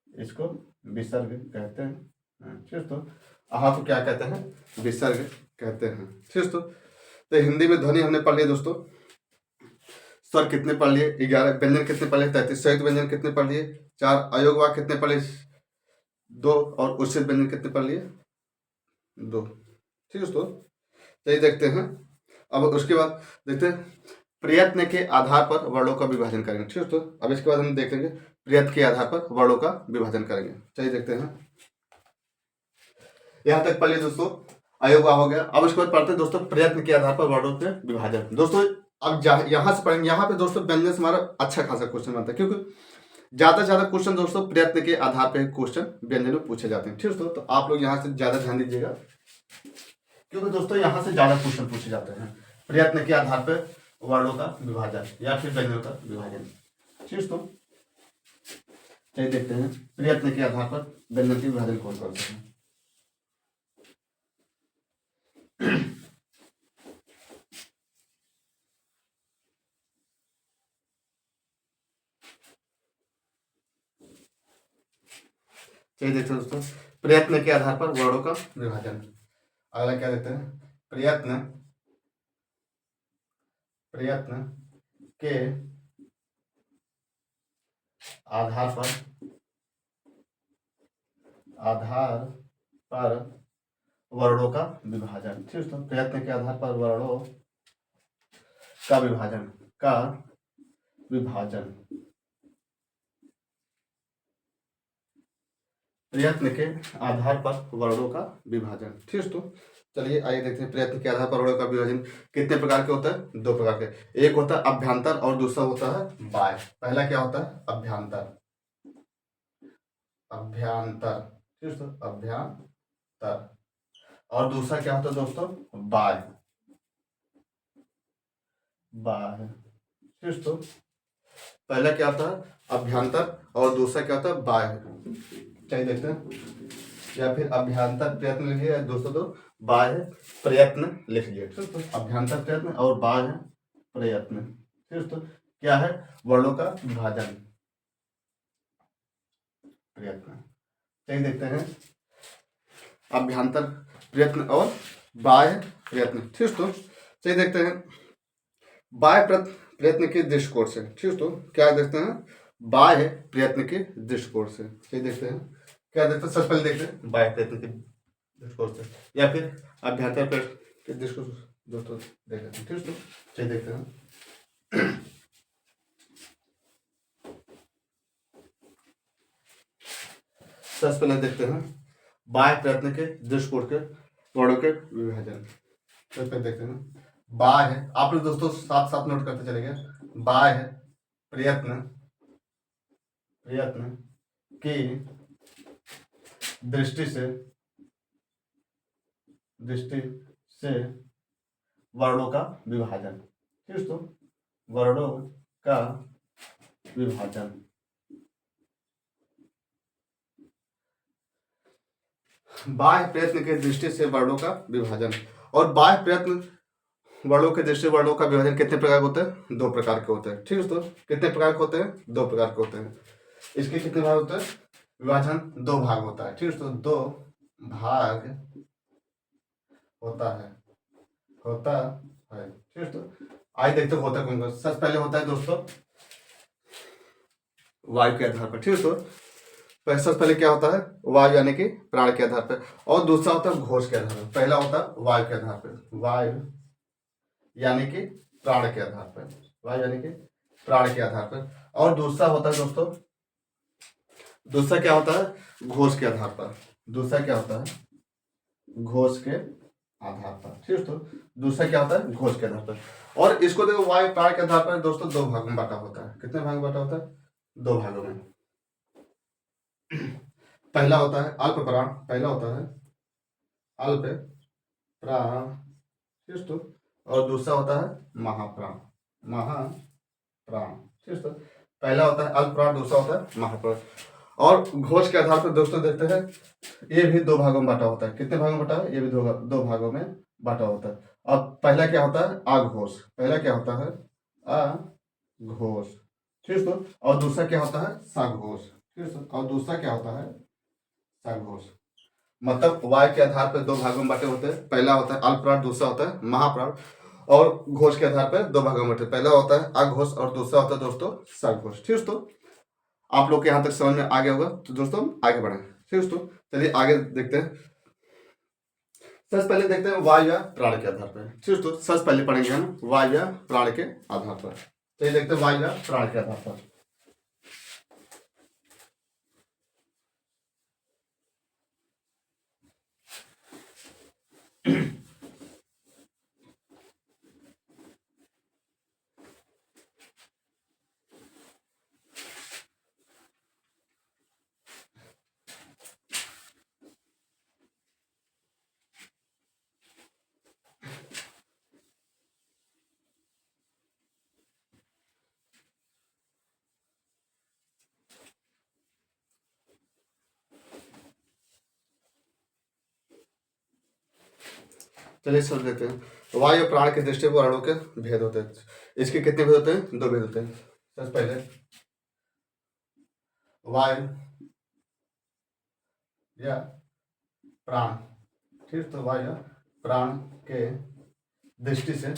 इसको विसर्ग कहते हैं। ठीक है दोस्तों, आहा को क्या कहते हैं? विसर्ग कहते हैं। ठीक है दोस्तों, तो हिंदी में ध्वनि हमने पढ़ लिया दोस्तों। स्वर कितने पढ़ लिए? 11। व्यंजन कितने पढ़ लिए? 33। संयुक्त व्यंजन कितने पढ़ लिए? 4। अयोगवा कितने पढ़ लिए? 2। और उच्छेद व्यंजन कितने पढ़ लिए? 2। ठीक है दोस्तों, चलिए देखते हैं। अब उसके बाद देखते हैं प्रयत्न के आधार पर वर्णों का विभाजन करेंगे। ठीक है दोस्तों, अब इसके बाद हम देखेंगे प्रयत्न के आधार पर वर्णों का विभाजन करेंगे। चलिए देखते हैं। यहाँ तक पढ़िए दोस्तों, अयोगवा हो गया। अब उसके बाद पढ़ते हैं दोस्तों प्रयत्न के आधार पर वर्णों के विभाजन। दोस्तों अब यहाँ से पढ़ेंगे, यहाँ पे दोस्तों व्यंजन से हमारा अच्छा खासा क्वेश्चन बनता है, क्योंकि ज्यादा से ज्यादा क्वेश्चन दोस्तों प्रयत्न के आधार पर क्वेश्चन व्यंजन में पूछे जाते हैं। ठीक है दोस्तों, तो आप लोग यहाँ से ज्यादा ध्यान दीजिएगा, क्योंकि दोस्तों यहाँ से ज्यादा क्वेश्चन पूछे जाते हैं प्रयत्न के आधार पर वर्णों का विभाजन या फिर व्यंजनों का विभाजन। ठीक है दोस्तों, चलिए देखते हैं प्रयत्न के आधार पर व्यंजन के विभाजन कौन कौन से हैं। चलिए देखते हैं दोस्तों प्रयत्न के आधार पर वर्णों का विभाजन। अगला क्या देते हैं? प्रयत्न, प्रयत्न के आधार पर, आधार पर वर्णों का विभाजन। ठीक है दोस्तों, प्रयत्न के आधार पर वर्णों का विभाजन, का विभाजन। प्रयत्न के आधार पर वर्णों का विभाजन। ठीक है दोस्तों, चलिए आइए देखते हैं प्रयत्न के आधार पर वर्णों का विभाजन कितने प्रकार के होता है? 2 प्रकार के। एक होता है अभ्यंतर और दूसरा होता है बाह्य। पहला क्या होता है? अभ्यंतर, अभ्यंतर। ठीक है दोस्तों, अभ्यंतर। और दूसरा क्या होता है दोस्तों? बाह्य, बाह्य। ठीक है दोस्तों, पहला क्या होता है? अभ्यंतर और दूसरा क्या होता है? बाह्य। चलिए देखते हैं, या फिर अभ्यंतर प्रयत्न लिखिए दोस्तों, तो बाह्य प्रयत्न लिख लीजिए। ठीक है, अभ्यंतर प्रयत्न और बाह्य प्रयत्न। ठीक है दोस्तों, क्या है? वर्णों का विभाजन, प्रयत्न। चलिए देखते हैं अभ्यंतर प्रयत्न और बाह्य प्रयत्न। ठीक है दोस्तों, चलिए देखते हैं बाह्य प्रयत्न के दृष्टिकोण से। ठीक है दोस्तों, क्या देखते हैं? बाह्य प्रयत्न के दृष्टिकोण से। चलिए देखते हैं क्या देखते हैं। सबसे पहले देखते हैं बाह्य प्रयत्न के दृष्टिकोण से या फिर अभ्यंतर प्रयत्न के दृष्टिकोण से दोस्तों देख लेते हैं। ठीक है दोस्तों, चलिए देखते हैं। सबसे पहले देखते हैं बाह्य प्रयत्न के दृष्टिकोण के वर्णों के विभाजन। सबसे पहले देखते हैं बाह्य, आप लोग दोस्तों साथ साथ नोट करते चलेंगे। बाह्य प्रयत्न, प्रयत्न की दृष्टि से वर्णों का विभाजन। ठीक दोस्तों, वर्णों का विभाजन। बाह्य प्रयत्न के दृष्टि से वर्णों का विभाजन। और बाह्य प्रयत्न वर्णों के दृष्टि वर्णों का विभाजन कितने प्रकार के होते हैं? 2 प्रकार के होते हैं। ठीक है दोस्तों, कितने प्रकार के होते हैं? 2 प्रकार के होते हैं। इसके कितने भाग होते हैं? विभाजन 2 भाग होता है। ठीक है दोस्तों, 2 भाग होता है। ठीक है दोस्तों, आइए देखते हैं होता कौन कौन। सबसे पहले होता है दोस्तों वायु के आधार पर। ठीक है दोस्तों, सबसे पहले क्या होता है? वायु यानी कि प्राण के आधार पर। और दूसरा होता है घोष के आधार पर। पहला होता है वायु के आधार पर, वायु यानी कि प्राण के आधार पर, वायु यानी कि प्राण के आधार पर। और दूसरा होता है दोस्तों, दूसरा क्या होता है? घोष के आधार पर। दूसरा क्या होता है? घोष के आधार पर। ठीक है दोस्तों, दूसरा क्या होता है? घोष के आधार पर। और इसको देखो, वायु प्राण के आधार पर दोस्तों 2 भागों में बांटा होता है। कितने भाग में बांटा होता है? 2 भागों में। पहला होता है अल्प प्राण, पहला होता है अल्प प्राण। ठीक है दोस्तों, और दूसरा होता है महाप्राण, महाप्राण। ठीक है, पहला होता है अल्प प्राण, दूसरा होता है महाप्राण। और घोष के आधार पर दोस्तों देखते हैं, ये भी 2 भागों में बांटा होता है। कितने भागों में बांटा है? ये भी दो भागों में बांटा होता है। अब पहला क्या होता है? अघोष। पहला क्या होता है? अघोष। ठीक है दोस्तों, और दूसरा क्या होता है? सघोष। ठीक है, और दूसरा क्या होता है? सघोष। मतलब वायु के आधार पर 2 भागों में बांटे होते हैं। पहला होता है अल्प प्राण, दूसरा होता है महाप्राण। और घोष के आधार पर 2 भागों में बांटे, पहला होता है अघोष और दूसरा होता है दोस्तों सघोष। ठीक है दोस्तों, आप लोग के यहाँ तक समझ में आ गया होगा। तो दोस्तों आगे बढ़े। ठीक है दोस्तों, चलिए आगे देखते हैं। सबसे पहले देखते हैं वायु या प्राण के आधार पर। ठीक है दोस्तों, सबसे पहले पढ़ेंगे हम वायु या प्राण के आधार पर। चलिए देखते हैं वायु या प्राण के आधार पर। चलिए समझ लेते हैं। वायु और प्राण के दृष्टि वर्णों के भेद होते हैं। इसके कितने भेद होते हैं? 2 भेद होते हैं। सबसे पहले वायु या प्राण। ठीक, तो वायु या प्राण के दृष्टि से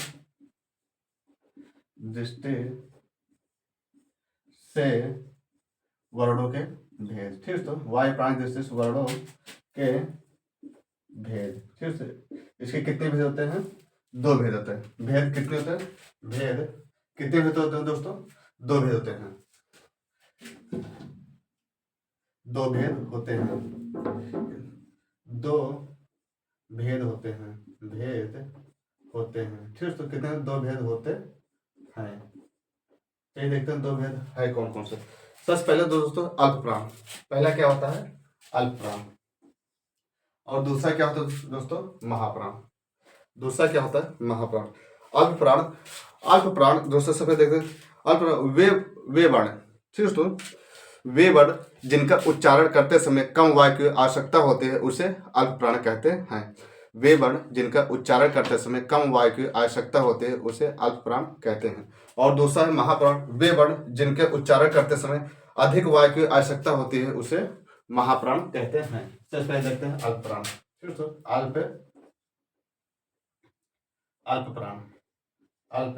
वर्णों के भेद। ठीक, तो वायु प्राण की दृष्टि से वर्णों के भेद। ठीक है, इसके कितने भेद होते हैं? 2 भेद होते हैं। भेद कितने होते हैं? भेद कितने भेद होते हैं दोस्तों? 2 भेद होते हैं। 2 भेद होते हैं। 2 भेद होते हैं। भेद होते हैं। ठीक है, तो कितने 2 भेद होते हैं? चलिए देखते हैं 2 भेद है कौन कौन से। सबसे पहले दोस्तों अल्प प्राण। पहला क्या होता है? अल्प प्राण। और दूसरा क्या होता है दोस्तों? महाप्राण। दूसरा क्या होता है? महाप्राण। अल्प प्राण, अल्प प्राण दोस्तों सबसे देखते हैं अल्प प्राण वे वर्ण। ठीक है दोस्तों, वे वर्ण जिनका उच्चारण करते समय कम वायु की आवश्यकता होती है उसे अल्प प्राण कहते हैं। वे वर्ण जिनका उच्चारण करते समय कम वायु की आवश्यकता होती है उसे अल्प प्राण कहते हैं। और दूसरा है महाप्राण, वे वर्ण जिनके उच्चारण करते समय अधिक वायु की आवश्यकता होती है उसे महाप्राण कहते हैं। सबसे पहले देखते हैं अल्प प्राण। ठीक है, अल्प प्राण, अल्प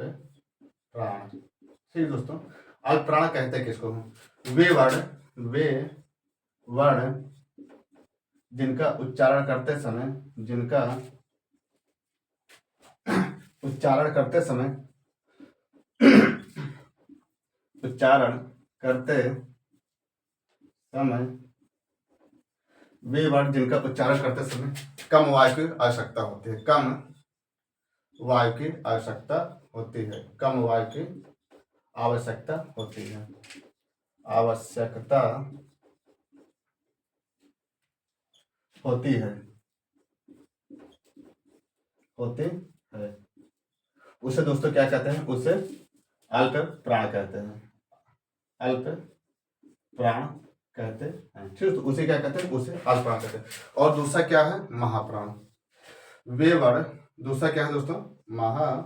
प्राण। ठीक दोस्तों, अल्प प्राण कहते हैं किसको? वे वर्ण जिनका उच्चारण करते समय उच्चारण करते समय वे वर्ड जिनका उच्चारण करते समय कम वायु की आवश्यकता होती है। कम वायु की आवश्यकता होती है। कम वायु की आवश्यकता होती है। आवश्यकता होती है, होती है, उसे दोस्तों क्या कहते हैं? उसे अल्प प्राण कहते हैं, अल्प प्राण कहते हैं। ठीक है, तो उसे क्या कहते हैं? उसे अल्प प्राण कहते हैं। और दूसरा क्या है? महाप्राण। वे वर्ड, दूसरा क्या है दोस्तों? महाप्राण।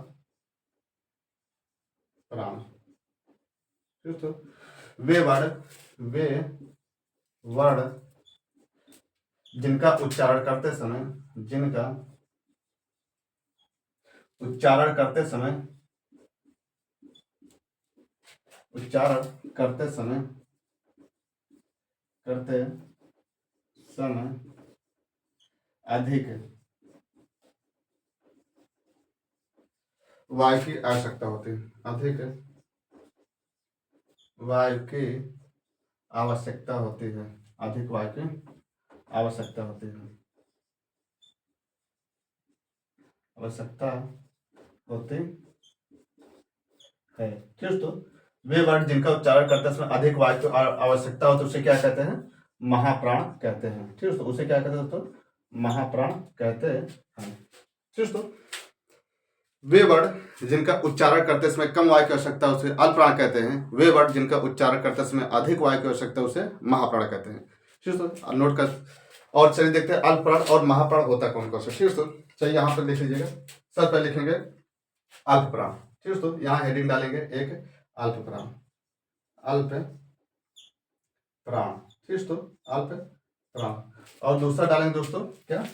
ठीक है, वे वर्ड जिनका उच्चारण करते समय, जिनका उच्चारण करते समय, उच्चारण करते समय, करते समय अधिक वायु की आवश्यकता होती है, अधिक वायु की आवश्यकता होती है, अधिक वायु की आवश्यकता होती है, आवश्यकता होती है। ठीक, तो वे वर्ड जिनका उच्चारण करते समय अधिक वायु की आवश्यकता होती है उसे क्या कहते हैं? महाप्राण कहते हैं। ठीक है, तो उसे क्या कहते हैं दोस्तों? महाप्राण कहते हैं। ठीक, तो वे वर्ड जिनका उच्चारण करते समय कम वायु की आवश्यकता उसे अल्प प्राण कहते हैं। वे वर्ड जिनका उच्चारण करते समय अधिक वायु की आवश्यकता उसे महाप्राण कहते हैं। ठीक है, तो नोट कर। और चलिए देखते हैं अल्प प्राण और महाप्राण होता कौन कौन सा। ठीक है, तो चलिए यहाँ पर लिख लीजिएगा। सबसे पहले लिखेंगे अल्प प्राण। ठीक है, तो यहाँ हेडिंग डालेंगे एक अल्प प्राण, अल्प प्राण। ठीक है, तो अल्प प्राण। और दूसरा डालेंगे दोस्तों क्या?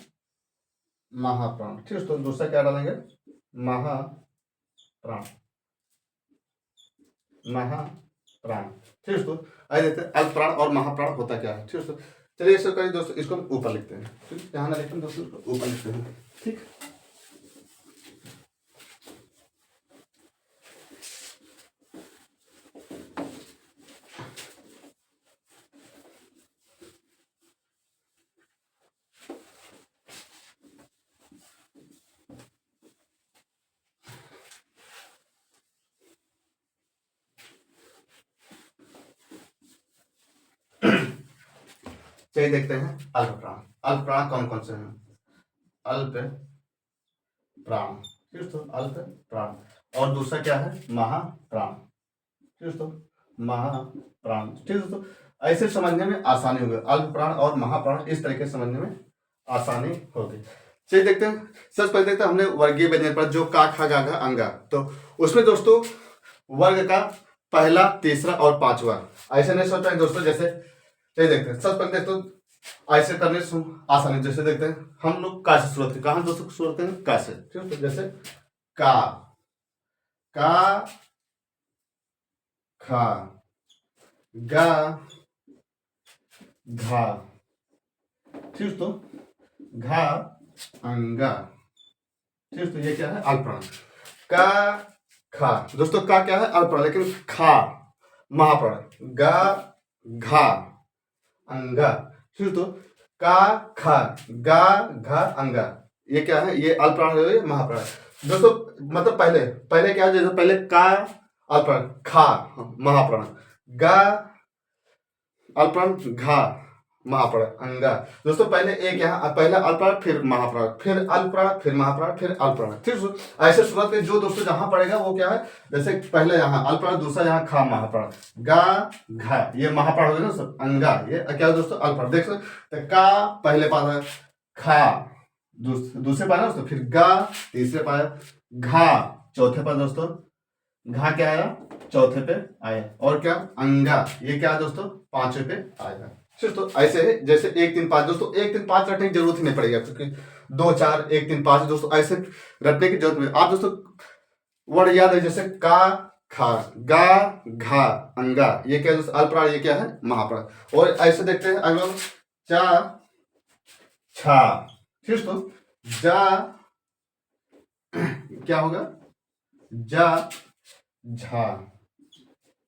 महाप्राण। ठीक है, तो दूसरा क्या डालेंगे? महाप्राण, महाप्राण। ठीक है, तो आइए देखते हैं अल्प प्राण और महाप्राण होता क्या है। ठीक है, तो चलिए इसको करिए दोस्तों, इसको हम ऊपर लिखते हैं। ठीक, यहाँ ना लिखते हैं दोस्तों, इसको ऊपर लिखते हैं। ठीक, चलिए देखते हैं अल्प प्राण। अल्प प्राण कौन कौन से हैं? अल्प प्राण। ठीक है, तो अल्प प्राण। और दूसरा क्या है? महाप्राण। ठीक है, तो महाप्राण। ठीक है, तो ऐसे समझने में आसानी होगी। अल्प प्राण और महाप्राण इस तरीके से समझने में आसानी होगी। चलिए देखते हैं। सबसे पहले देखते हैं हमने वर्गीय व्यंजन पर, जो का खा गा घा अंगा। तो उसमें दोस्तों वर्ग का पहला, तीसरा और पांचवा ऐसे नहीं सोचते हैं दोस्तों। जैसे चलिए देखते हैं। सबसे पहले दोस्तों ऐसे करने से आसानी, जैसे देखते हैं हम लोग का से शुरुआत, कहाँ दोस्तों शुरुआत करें? का से। ठीक है, तो जैसे का खा गा घा। ठीक, तो घा अंगा। ठीक, तो ये क्या है? अल्प प्राण। का खा दोस्तों, का क्या है? अल्प प्राण, लेकिन खा महाप्राण। गा घा अंगा। ठीक, तो का खा गा घा अंगा, ये क्या है? ये अल्प प्राण है, महाप्राण। दोस्तों मतलब पहले पहले क्या है? जैसे पहले का अल्प प्राण, खा महाप्राण, गा अल्प प्राण, घा महाप्राण, अंगा। दोस्तों पहले एक यहाँ, पहले अल्प प्राण, फिर महाप्राण, फिर अल्प प्राण, फिर महाप्राण, फिर अल्प प्राण। ठीक, ऐसे शुरुआत में जो दोस्तों जहां पड़ेगा वो क्या है? जैसे पहले यहाँ अल्प प्राण, दूसरा यहाँ खा महाप्राण, गा घा, ये महाप्राण हो गया ना अंगा। ये क्या है दोस्तों? अल्प प्राण। देख सकते, का पहले पाया, खा दूसरे पाया दोस्तों, फिर गा तीसरे पाया, घा चौथे पाया दोस्तों, घा क्या आया? चौथे पे आया। और क्या? अंगा, ये क्या है दोस्तों? पांचवे पे आएगा। ठीक, तो ऐसे है जैसे 1 3 5 दोस्तों, 1 3 5 रटने की जरूरत ही नहीं पड़ेगी, क्योंकि 2 4 1 3 5 दोस्तों ऐसे रटने की जरूरत नहीं। आप दोस्तों वर्ड याद है, जैसे का खा गा घा अंगा, ये क्या है दोस्तों? अल्प प्राण, ये क्या है? महाप्राण। और ऐसे देखते हैं अगला, चा छा। ठीक, तो जा क्या होगा? जा झा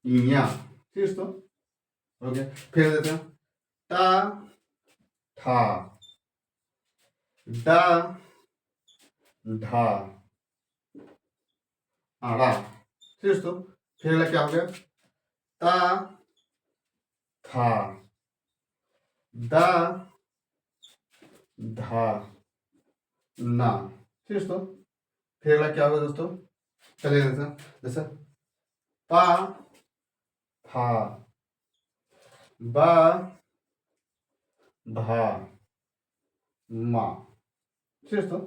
इया। ठीक, तो हो गया। फिर देते हैं टा ठा डा ढा आड़ा। ठीक, तो फिर अगला क्या हो गया? ता था दा धा ना। ठीक है दोस्तों, फिर अगला क्या होगा दोस्तों, चलिए जैसे पा फा बा भा मा। ठीक है दोस्तों,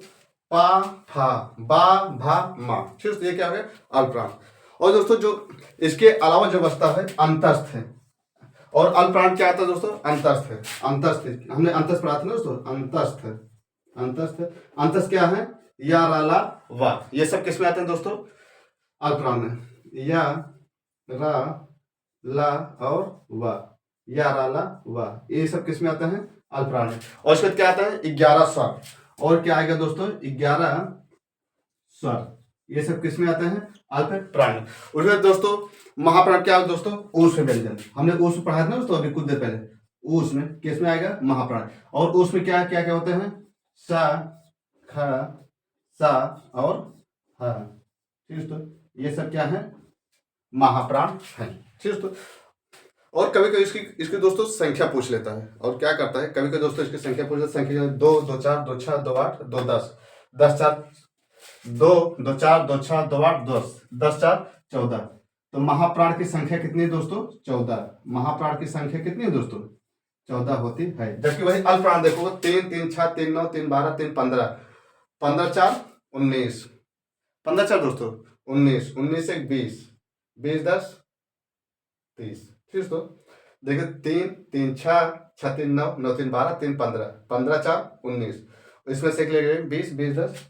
पा फा बा भा मा। ठीक है दोस्तों, ये क्या हो गया, अल्पप्राण। और दोस्तों जो इसके अलावा जो बचता है अंतस्थ है। और अल्पप्राण क्या आता है दोस्तों, अंतस्थ है। अंतस्थ हमने अंतस्थ पढ़ा था ना दोस्तों, अंतस्थ अंतस्थ अंतस्थ क्या है, या रा वा, ये सब किस में आते हैं दोस्तों, अल्पप्राण में। या रा ला और वा, या रा ला वा, ये सब किस में आता है, अल्पप्राण में। और इसके बाद क्या आता है, 11 स्वर। और क्या आएगा दोस्तों, 11 स्वर, ये सब किस में आते हैं, अल्प प्राण। उसके बाद दोस्तों महाप्राण क्या है दोस्तों, ऊष्म व्यंजन। हमने ऊष्म पढ़ा था ना दोस्तों अभी कुछ देर पहले, ऊष्म किस में आएगा, महाप्राण। और ऊष्म क्या क्या क्या होते हैं, सा ख सा और ह। ठीक है दोस्तों, ये सब क्या है, महाप्राण है। ठीक है दोस्तों, और कभी कभी इसकी दोस्तों संख्या पूछ लेता है। और क्या करता है, कभी कभी दोस्तों इसकी संख्या पूछ लेता है। संख्या 2 2 4 2 6 2 8 2 10 10 4 2 2 4 2 6 2 8 10 10 4 14। तो महाप्राण की संख्या कितनी है दोस्तों, 14। महाप्राण की संख्या कितनी है दोस्तों, 14 होती है। जबकि वही अल्पप्राण देखो, 3 3 6 3 9 3 12 3 15 15 4 19 15 4 दोस्तों 19 19 1 20 20 10 30। ठीक दोस्तों, देखिए 3 3 6 6 3 9 9 3 12 3 15 15 4 19, इसमें से ले 20 20 10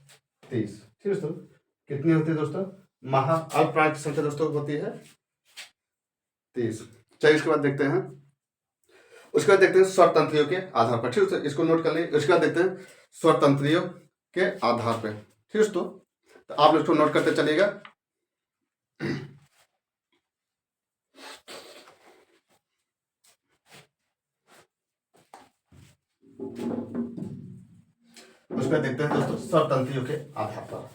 30। ठीक दोस्तों, कितनी होती है दोस्तों, महा अल्पप्राण की संख्या दोस्तों होती है 30। चलिए इसके बाद देखते हैं, उसके बाद देखते हैं स्वरतंत्रियों के आधार पर। ठीक है, इसको नोट कर लीजिए। उसके बाद देखते हैं स्वरतंत्रियों के आधार पर। ठीक दोस्तों, तो आप इसको नोट करते चलिएगा। उसका देखते हैं दोस्तों स्वरतंत्रियों के आधार पर।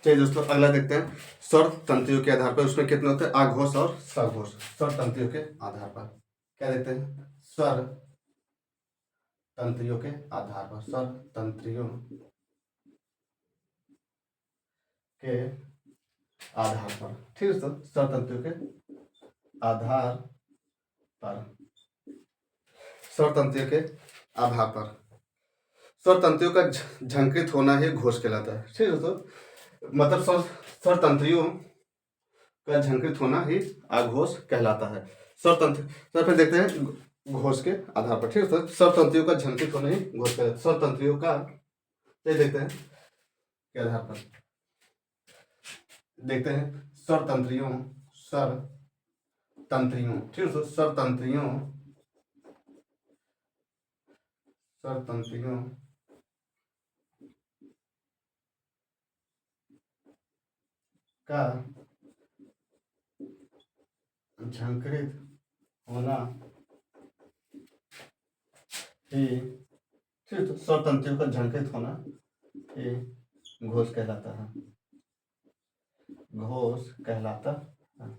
चलिए दोस्तों अगला देखते हैं स्वर तंत्रियों के आधार पर। उसमें कितने होते हैं, आघोष और सघोष। स्वर तंत्रियों के आधार पर क्या देखते हैं, स्वर तंत्रियों के आधार पर। स्वर तंत्रियों के आधार पर। ठीक है दोस्तों, स्वर तंत्रियों के आधार पर, स्वर तंत्रियों के आधार पर स्वर तंत्रियों का झंकृत होना ही घोष कहलाता है। ठीक है दोस्तों, मतलब स्वर तंत्रियों का झंकृत होना ही आघोष कहलाता है। स्वर तंत्र, तो फिर देखते हैं घोष के आधार पर। ठीक है, स्वर तंत्रियों का झंकृत होना ही घोष कहलाता है। स्वर तंत्रियों का, ये देखते हैं के आधार पर देखते हैं स्वर तंत्रियों, स्वर तंत्रियों। ठीक है, स्वर तंत्रियों, स्वर तंत्रियों का झंकृत होना ही, ठीक है, स्वर तंत्रियों का झंकृत होना ही घोष कहलाता है। घोष कहलाता है,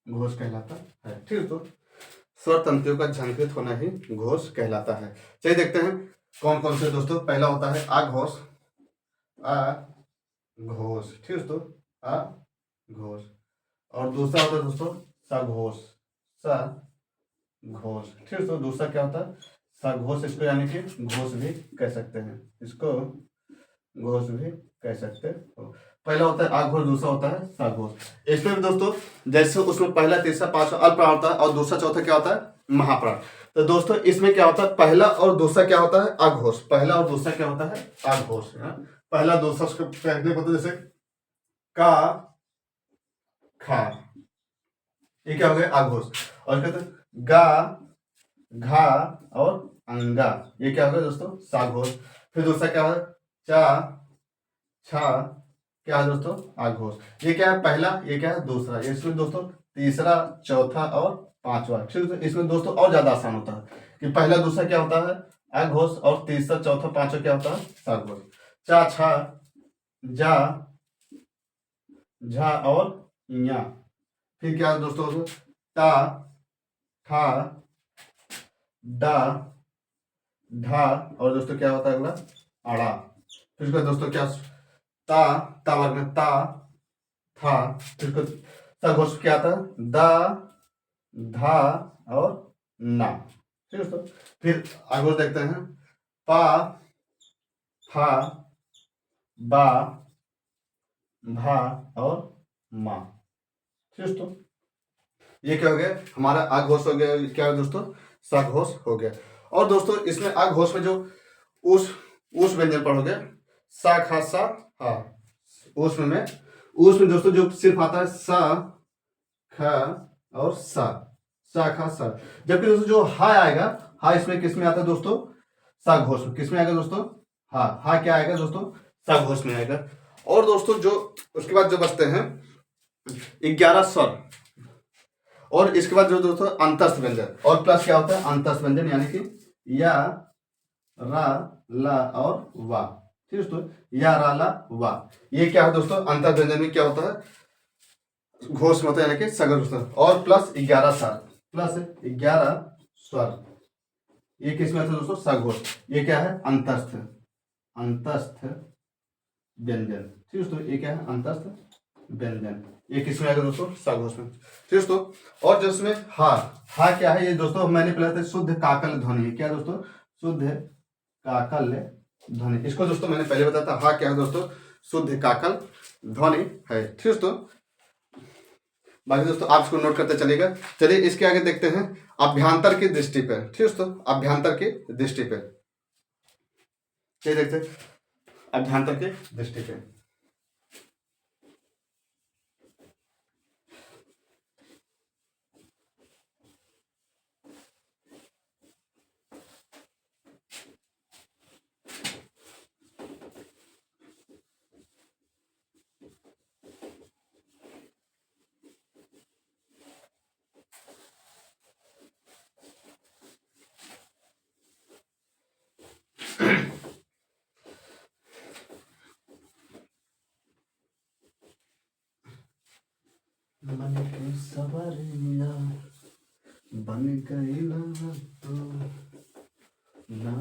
घोष कहलाता है। ठीक है, तो स्वर तंत्रियों का झंकृत होना ही घोष कहलाता है। चलिए देखते हैं कौन कौन से दोस्तों। पहला होता है आघोष, आ घोष। ठीक है, तो आ घोष। और दूसरा होता है दोस्तों सघोष, स घोष। ठीक है, तो दूसरा क्या होता है, सघोष। इसको यानी कि घोष भी कह सकते हैं, इसको घोष भी कह सकते हो। पहला होता है आघोष, दूसरा होता है सघोष। इसमें भी दोस्तों जैसे उसमें पहला तीसरा पांचवा अल्पप्राण होता है और दूसरा चौथा क्या होता है, महाप्राण। तो दोस्तों इसमें क्या होता है, पहला और दूसरा क्या होता है, अघोष। पहला और दूसरा क्या होता है, अघोष। पहला दूसरा उसको कहने को, जैसे का, खा, ये क्या हो गया, अघोष। और कहते हैं गा, घा और अंगा, ये क्या हो गया दोस्तों, साघोष। फिर दूसरा क्या है, चा, छा, क्या है दोस्तों, आघोष। ये क्या है, पहला, ये क्या है, दूसरा। इसमें दोस्तों तीसरा, चौथा और पांचवा। ठीक है, इसमें दोस्तों और ज्यादा आसान होता है कि पहला दूसरा क्या होता है, अघोष, और तीसरा चौथा पांचवा क्या होता है, साघोष। चा, छा, जा, झा और या। फिर क्या है दोस्तों, ता, ठा, डा, ढा, और दोस्तों क्या होता है अगला, आड़ा। फिर उसका दोस्तों क्या, ता, ता वर्ग में ता, था। फिर उसको सघोष क्या आता है, दा, धा और ना। ठीक है दोस्तों। फिर आगे देखते हैं, पा, फा, बा, भा और मा। ठीक है दोस्तों, ये क्या हो गया, हमारा आघोष हो गया। क्या है दोस्तों, सघोष हो गया। और दोस्तों इसमें आघोष में जो उस व्यंजन पढ़ोगे, सा, खा, सा, हा। उसमें दोस्तों जो सिर्फ आता है सा, ख और सा, खा, सा। जबकि दोस्तों जो हा आएगा, हा इसमें किस में आता है दोस्तों, साघोष में। किस में आएगा दोस्तों, हा क्या आएगा दोस्तों, साघोष में आएगा। और दोस्तों जो उसके बाद जो बचते हैं 11 स्वर, और इसके बाद जो दोस्तों अंतस्थ व्यंजन, और प्लस क्या होता है, अंतस्थ व्यंजन, यानी कि या, रा, ला और वा। ठीक है दोस्तों, या, रा, ला, वा। ये क्या है दोस्तों, अंतस्थ व्यंजन में क्या होता है, घोष में होता है, यानी कि सगर स्वर, और प्लस 11 स्वर, प्लस 11 स्वर। ये किस में आता है दोस्तों, सघोष। ये क्या है, अंतस्थ व्यंजन। ठीक है दोस्तों, ये क्या है, अंतस्थ व्यंजन। ये किसमें आएगा दोस्तों, सघोष में। ठीक है दोस्तों। और जिसमें हा क्या है, ये दोस्तों मैंने पढ़ा था, शुद्ध काकल ध्वनि। क्या दोस्तों, शुद्ध काकल ध्वनि। इसको दोस्तों मैंने पहले बताया था, हा क्या है दोस्तों, शुद्ध काकल ध्वनि है। ठीक है दोस्तों, बाकी दोस्तों आप इसको नोट करते चलेगा। चलिए इसके आगे देखते हैं अभ्यांतर की दृष्टि पर। ठीक है दोस्तों, अभ्यांतर की दृष्टि पर ये देखते हैं, अभ्यांतर की दृष्टि पर। मन की सवरिया बन गई ना तो ना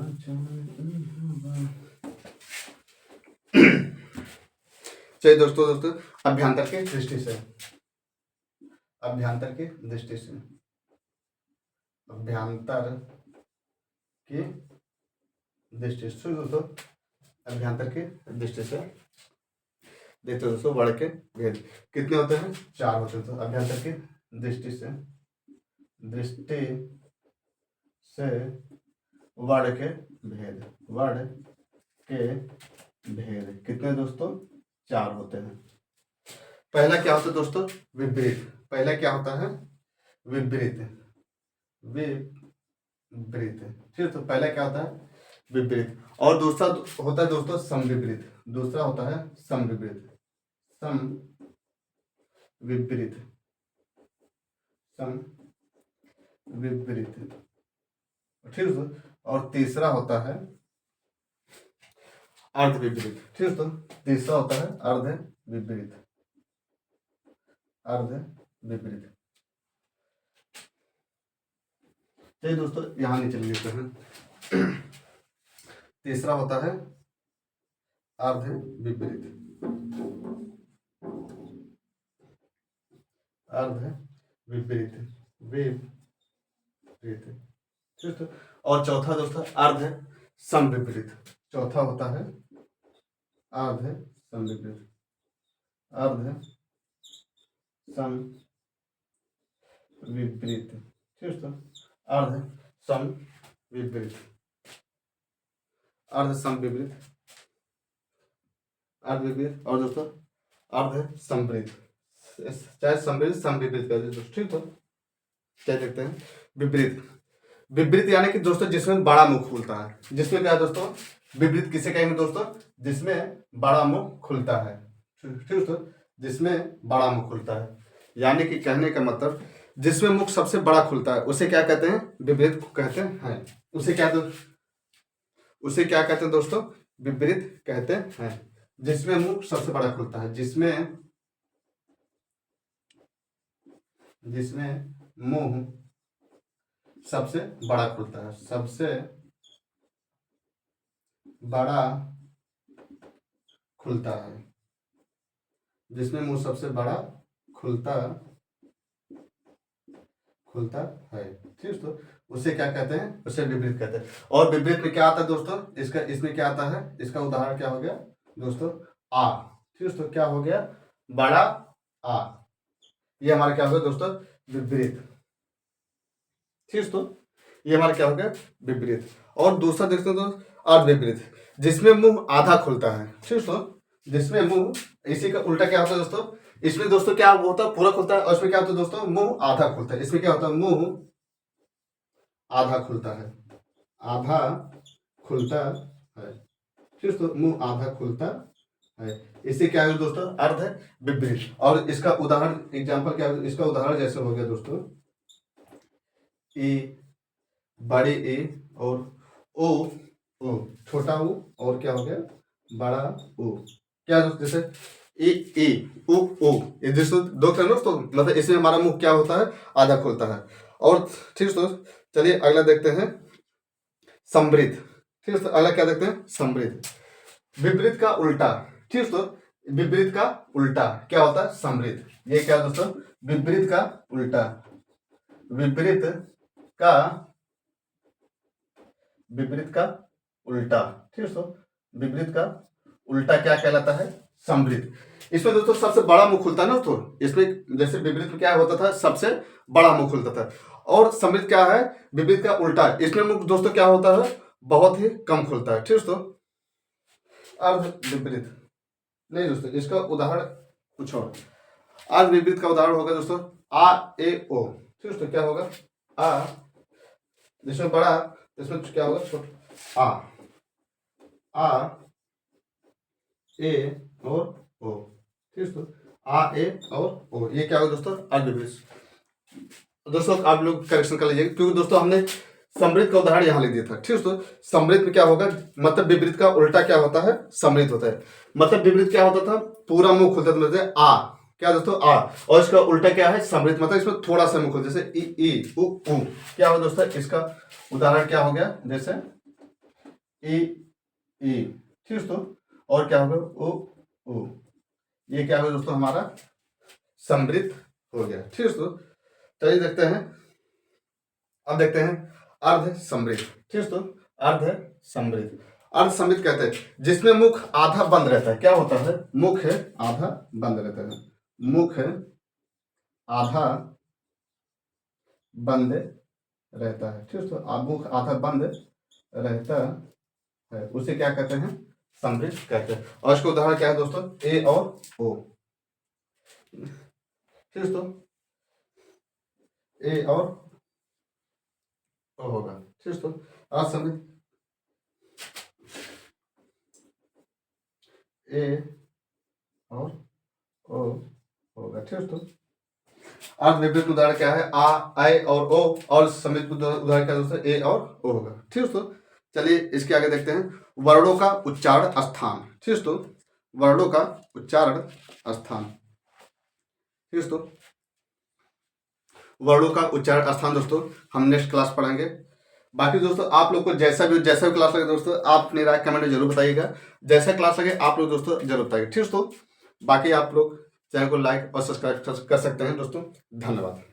चलिए दोस्तों अभ्यांतर की दृष्टि से, अभ्यांतर की दृष्टि से, अभ्यांतर की दृष्टि से दोस्तों, अभ्यांतर की दृष्टि से देखते हैं दोस्तों, वर्ण के भेद कितने होते हैं, 4 होते हैं। तो अभ्यांतर की दृष्टि से वर्ण के भेद, वर्ण के भेद कितने दोस्तों, 4 होते हैं। पहला क्या होता है दोस्तों, विपरीत। पहला क्या होता है, विपरीत। ठीक है, तो पहला क्या होता है, विपरीत। और दूसरा होता है दोस्तों समविपरीत। दूसरा होता है समविपरीत, समविपरीत, समविपरीत। ठीक है। और तीसरा होता है अर्ध विपरीत। ठीक है, तो तीसरा होता है अर्ध विपरीत, अर्ध विपरीत। चलिए दोस्तों यहां नीचे लिखते हैं। तीसरा होता है अर्ध विपरीत, अर्ध विपरीत, विपरीत। ठीक है। और चौथा दोस्तों अर्ध समविपरीत। चौथा होता है अर्ध समविपरीत, अर्ध समविपरीत। ठीक है, अर्ध सम विपरीत, अर्ध सम विपरीत, अर्ध विपरीत, और दोस्तों अर्ध संपरीत, चाहे संपरीत सम विपरीत कर दे दोस्तों, ठीक है। क्या देखते हैं विपरीत, विपरीत यानी कि दोस्तों जिसमें बड़ा मुख खुलता है, जिसमें क्या है दोस्तों, विपरीत किसे कहेंगे दोस्तों, जिसमें बड़ा मुख खुलता है, ठीक दोस्तों, जिसमें बड़ा मुख खुलता है, यानी कि कहने का मतलब जिसमें मुख सबसे बड़ा खुलता है उसे क्या कहते हैं, विपरीत कहते हैं। उसे क्या उसे क्या कहते हैं दोस्तों, विपरीत कहते हैं। जिसमें मुख सबसे बड़ा खुलता है, जिसमें मुंह सबसे बड़ा खुलता है, सबसे बड़ा खुलता है, जिसमें मुंह सबसे बड़ा खुलता है, ठीक तो उसे क्या कहते हैं, उसे विपरीत कहते हैं। और विपरीत में क्या आता है दोस्तों, इसमें क्या आता है, इसका उदाहरण क्या हो गया दोस्तों, आ, ठीक दोस्तों, क्या हो गया, बड़ा आ, ये हमारा क्या हो गया दोस्तों, विपरीत, ठीक तो ये हमारा क्या हो गया, विपरीत। और दूसरा देखते हैं तो अर्ध विपरीत, जिसमें मुंह आधा खुलता है, ठीक तो जिसमें मुंह, इसी का उल्टा क्या होता है दोस्तों, इसमें दोस्तों क्या होता है, पूरा खुलता है, और इसमें क्या होता है दोस्तों, मुंह आधा खुलता है। इसमें क्या होता है, मुंह आधा खुलता है, आधा खुलता है, ठीक तो मुंह आधा खुलता है, इसे क्या है दोस्तों, अर्ध विपरीत। और इसका उदाहरण एग्जांपल क्या है, इसका उदाहरण जैसे हो गया दोस्तों, ई, बड़ी ए और ओ, छोटा ओ, और क्या हो गया, बड़ा ओ, क्या दोस्तों, जैसे ए ओ, ये दोस्तों दो करना तो मतलब इसमें हमारा मुंह क्या होता है, आधा खुलता है। और ठीक दोस्तों, चलिए अगला देखते हैं समृद्ध, ठीक दोस्तों, अगला क्या देखते हैं, समृद्ध, विपरीत का उल्टा, ठीक दोस्तों, विपरीत का उल्टा क्या होता है, समृद्ध। ये क्या दोस्तों, विपरीत का उल्टा, विपरीत का उल्टा, ठीक दोस्तों, विपरीत का उल्टा क्या कहलाता है, समृद्ध। इसमें दोस्तों सबसे बड़ा मुंह खुलता है ना दोस्तों, इसमें जैसे विपरीत में क्या होता था, सबसे बड़ा मुंह खुलता था, और समृद्ध क्या है, विपरीत का उल्टा, इसमें मुंह दोस्तों क्या होता है, बहुत ही कम खुलता है, ठीक दोस्तों। अर्ध विपरीत नहीं दोस्तों, इसका उदाहरण कुछ और, अर्ध विपरीत का उदाहरण होगा दोस्तों आ ए ओ, ठीक दोस्तों, क्या होगा, आ जिसमें बड़ा, इसमें क्या होगा छोटा, आ ए और ओ, ठीक दोस्तों, आ ए और ओ, ये क्या होगा दोस्तों, अर्ध विपरीत। दोस्तों आप लोग करेक्शन कर लीजिएगा, क्योंकि दोस्तों हमने समृद्ध का उदाहरण यहाँ लिख दिया था, ठीक दोस्तों। समृद्ध में क्या होगा, मतलब विपरीत का उल्टा क्या होता है, समृद्ध होता है। मतलब विपरीत क्या होता था, पूरा मुंह खुलता था, मतलब आ, क्या दोस्तों, आ, और इसका उल्टा क्या है, समृद्ध, मतलब इसमें थोड़ा सा मुंह खुलता, जैसे ई उ क्या होगा दोस्तों, इसका उदाहरण क्या हो गया, जैसे ई, ठीक दोस्तों, और क्या होगा, ओ, ये क्या होगा दोस्तों, हमारा समृद्ध हो गया, ठीक दोस्तों। चलिए देखते हैं, अब देखते हैं अर्ध समृद्ध, ठीक दोस्तों, अर्ध समृद्ध। अर्ध समृद्ध कहते हैं जिसमें मुख आधा बंद रहता है, क्या होता है, मुख आधा बंद रहता है, मुख आधा बंद रहता है, ठीक दोस्तों, मुख आधा बंद रहता है, उसे क्या कहते हैं, समृद्ध कहते हैं। और इसका उदाहरण क्या है दोस्तों, ए और ओ, ठीक दोस्तों, ए और ओ होगा, ठीक दोस्तों, असमृद्ध ए और ओ होगा, ठीक दोस्तों। अर्ध विपरीत उदाहरण क्या है, आ ए और ओ, और समृद्ध उदाहरण क्या है दोस्तों, ए और ओ होगा, ठीक दोस्तों। चलिए इसके आगे देखते हैं वर्णों का उच्चारण स्थान, ठीक दोस्तों, वर्णों का उच्चारण स्थान, ठीक दोस्तों, वर्णों का उच्चारण स्थान दोस्तों हम नेक्स्ट क्लास पढ़ेंगे। बाकी दोस्तों आप लोग को जैसा भी क्लास लगे दोस्तों, आप अपनी राय कमेंट में जरूर बताइएगा, जैसा क्लास लगे आप लोग दोस्तों जरूर बताइएगा, ठीक दोस्तों। बाकी आप लोग चैनल को लाइक और सब्सक्राइब कर सकते हैं दोस्तों, धन्यवाद।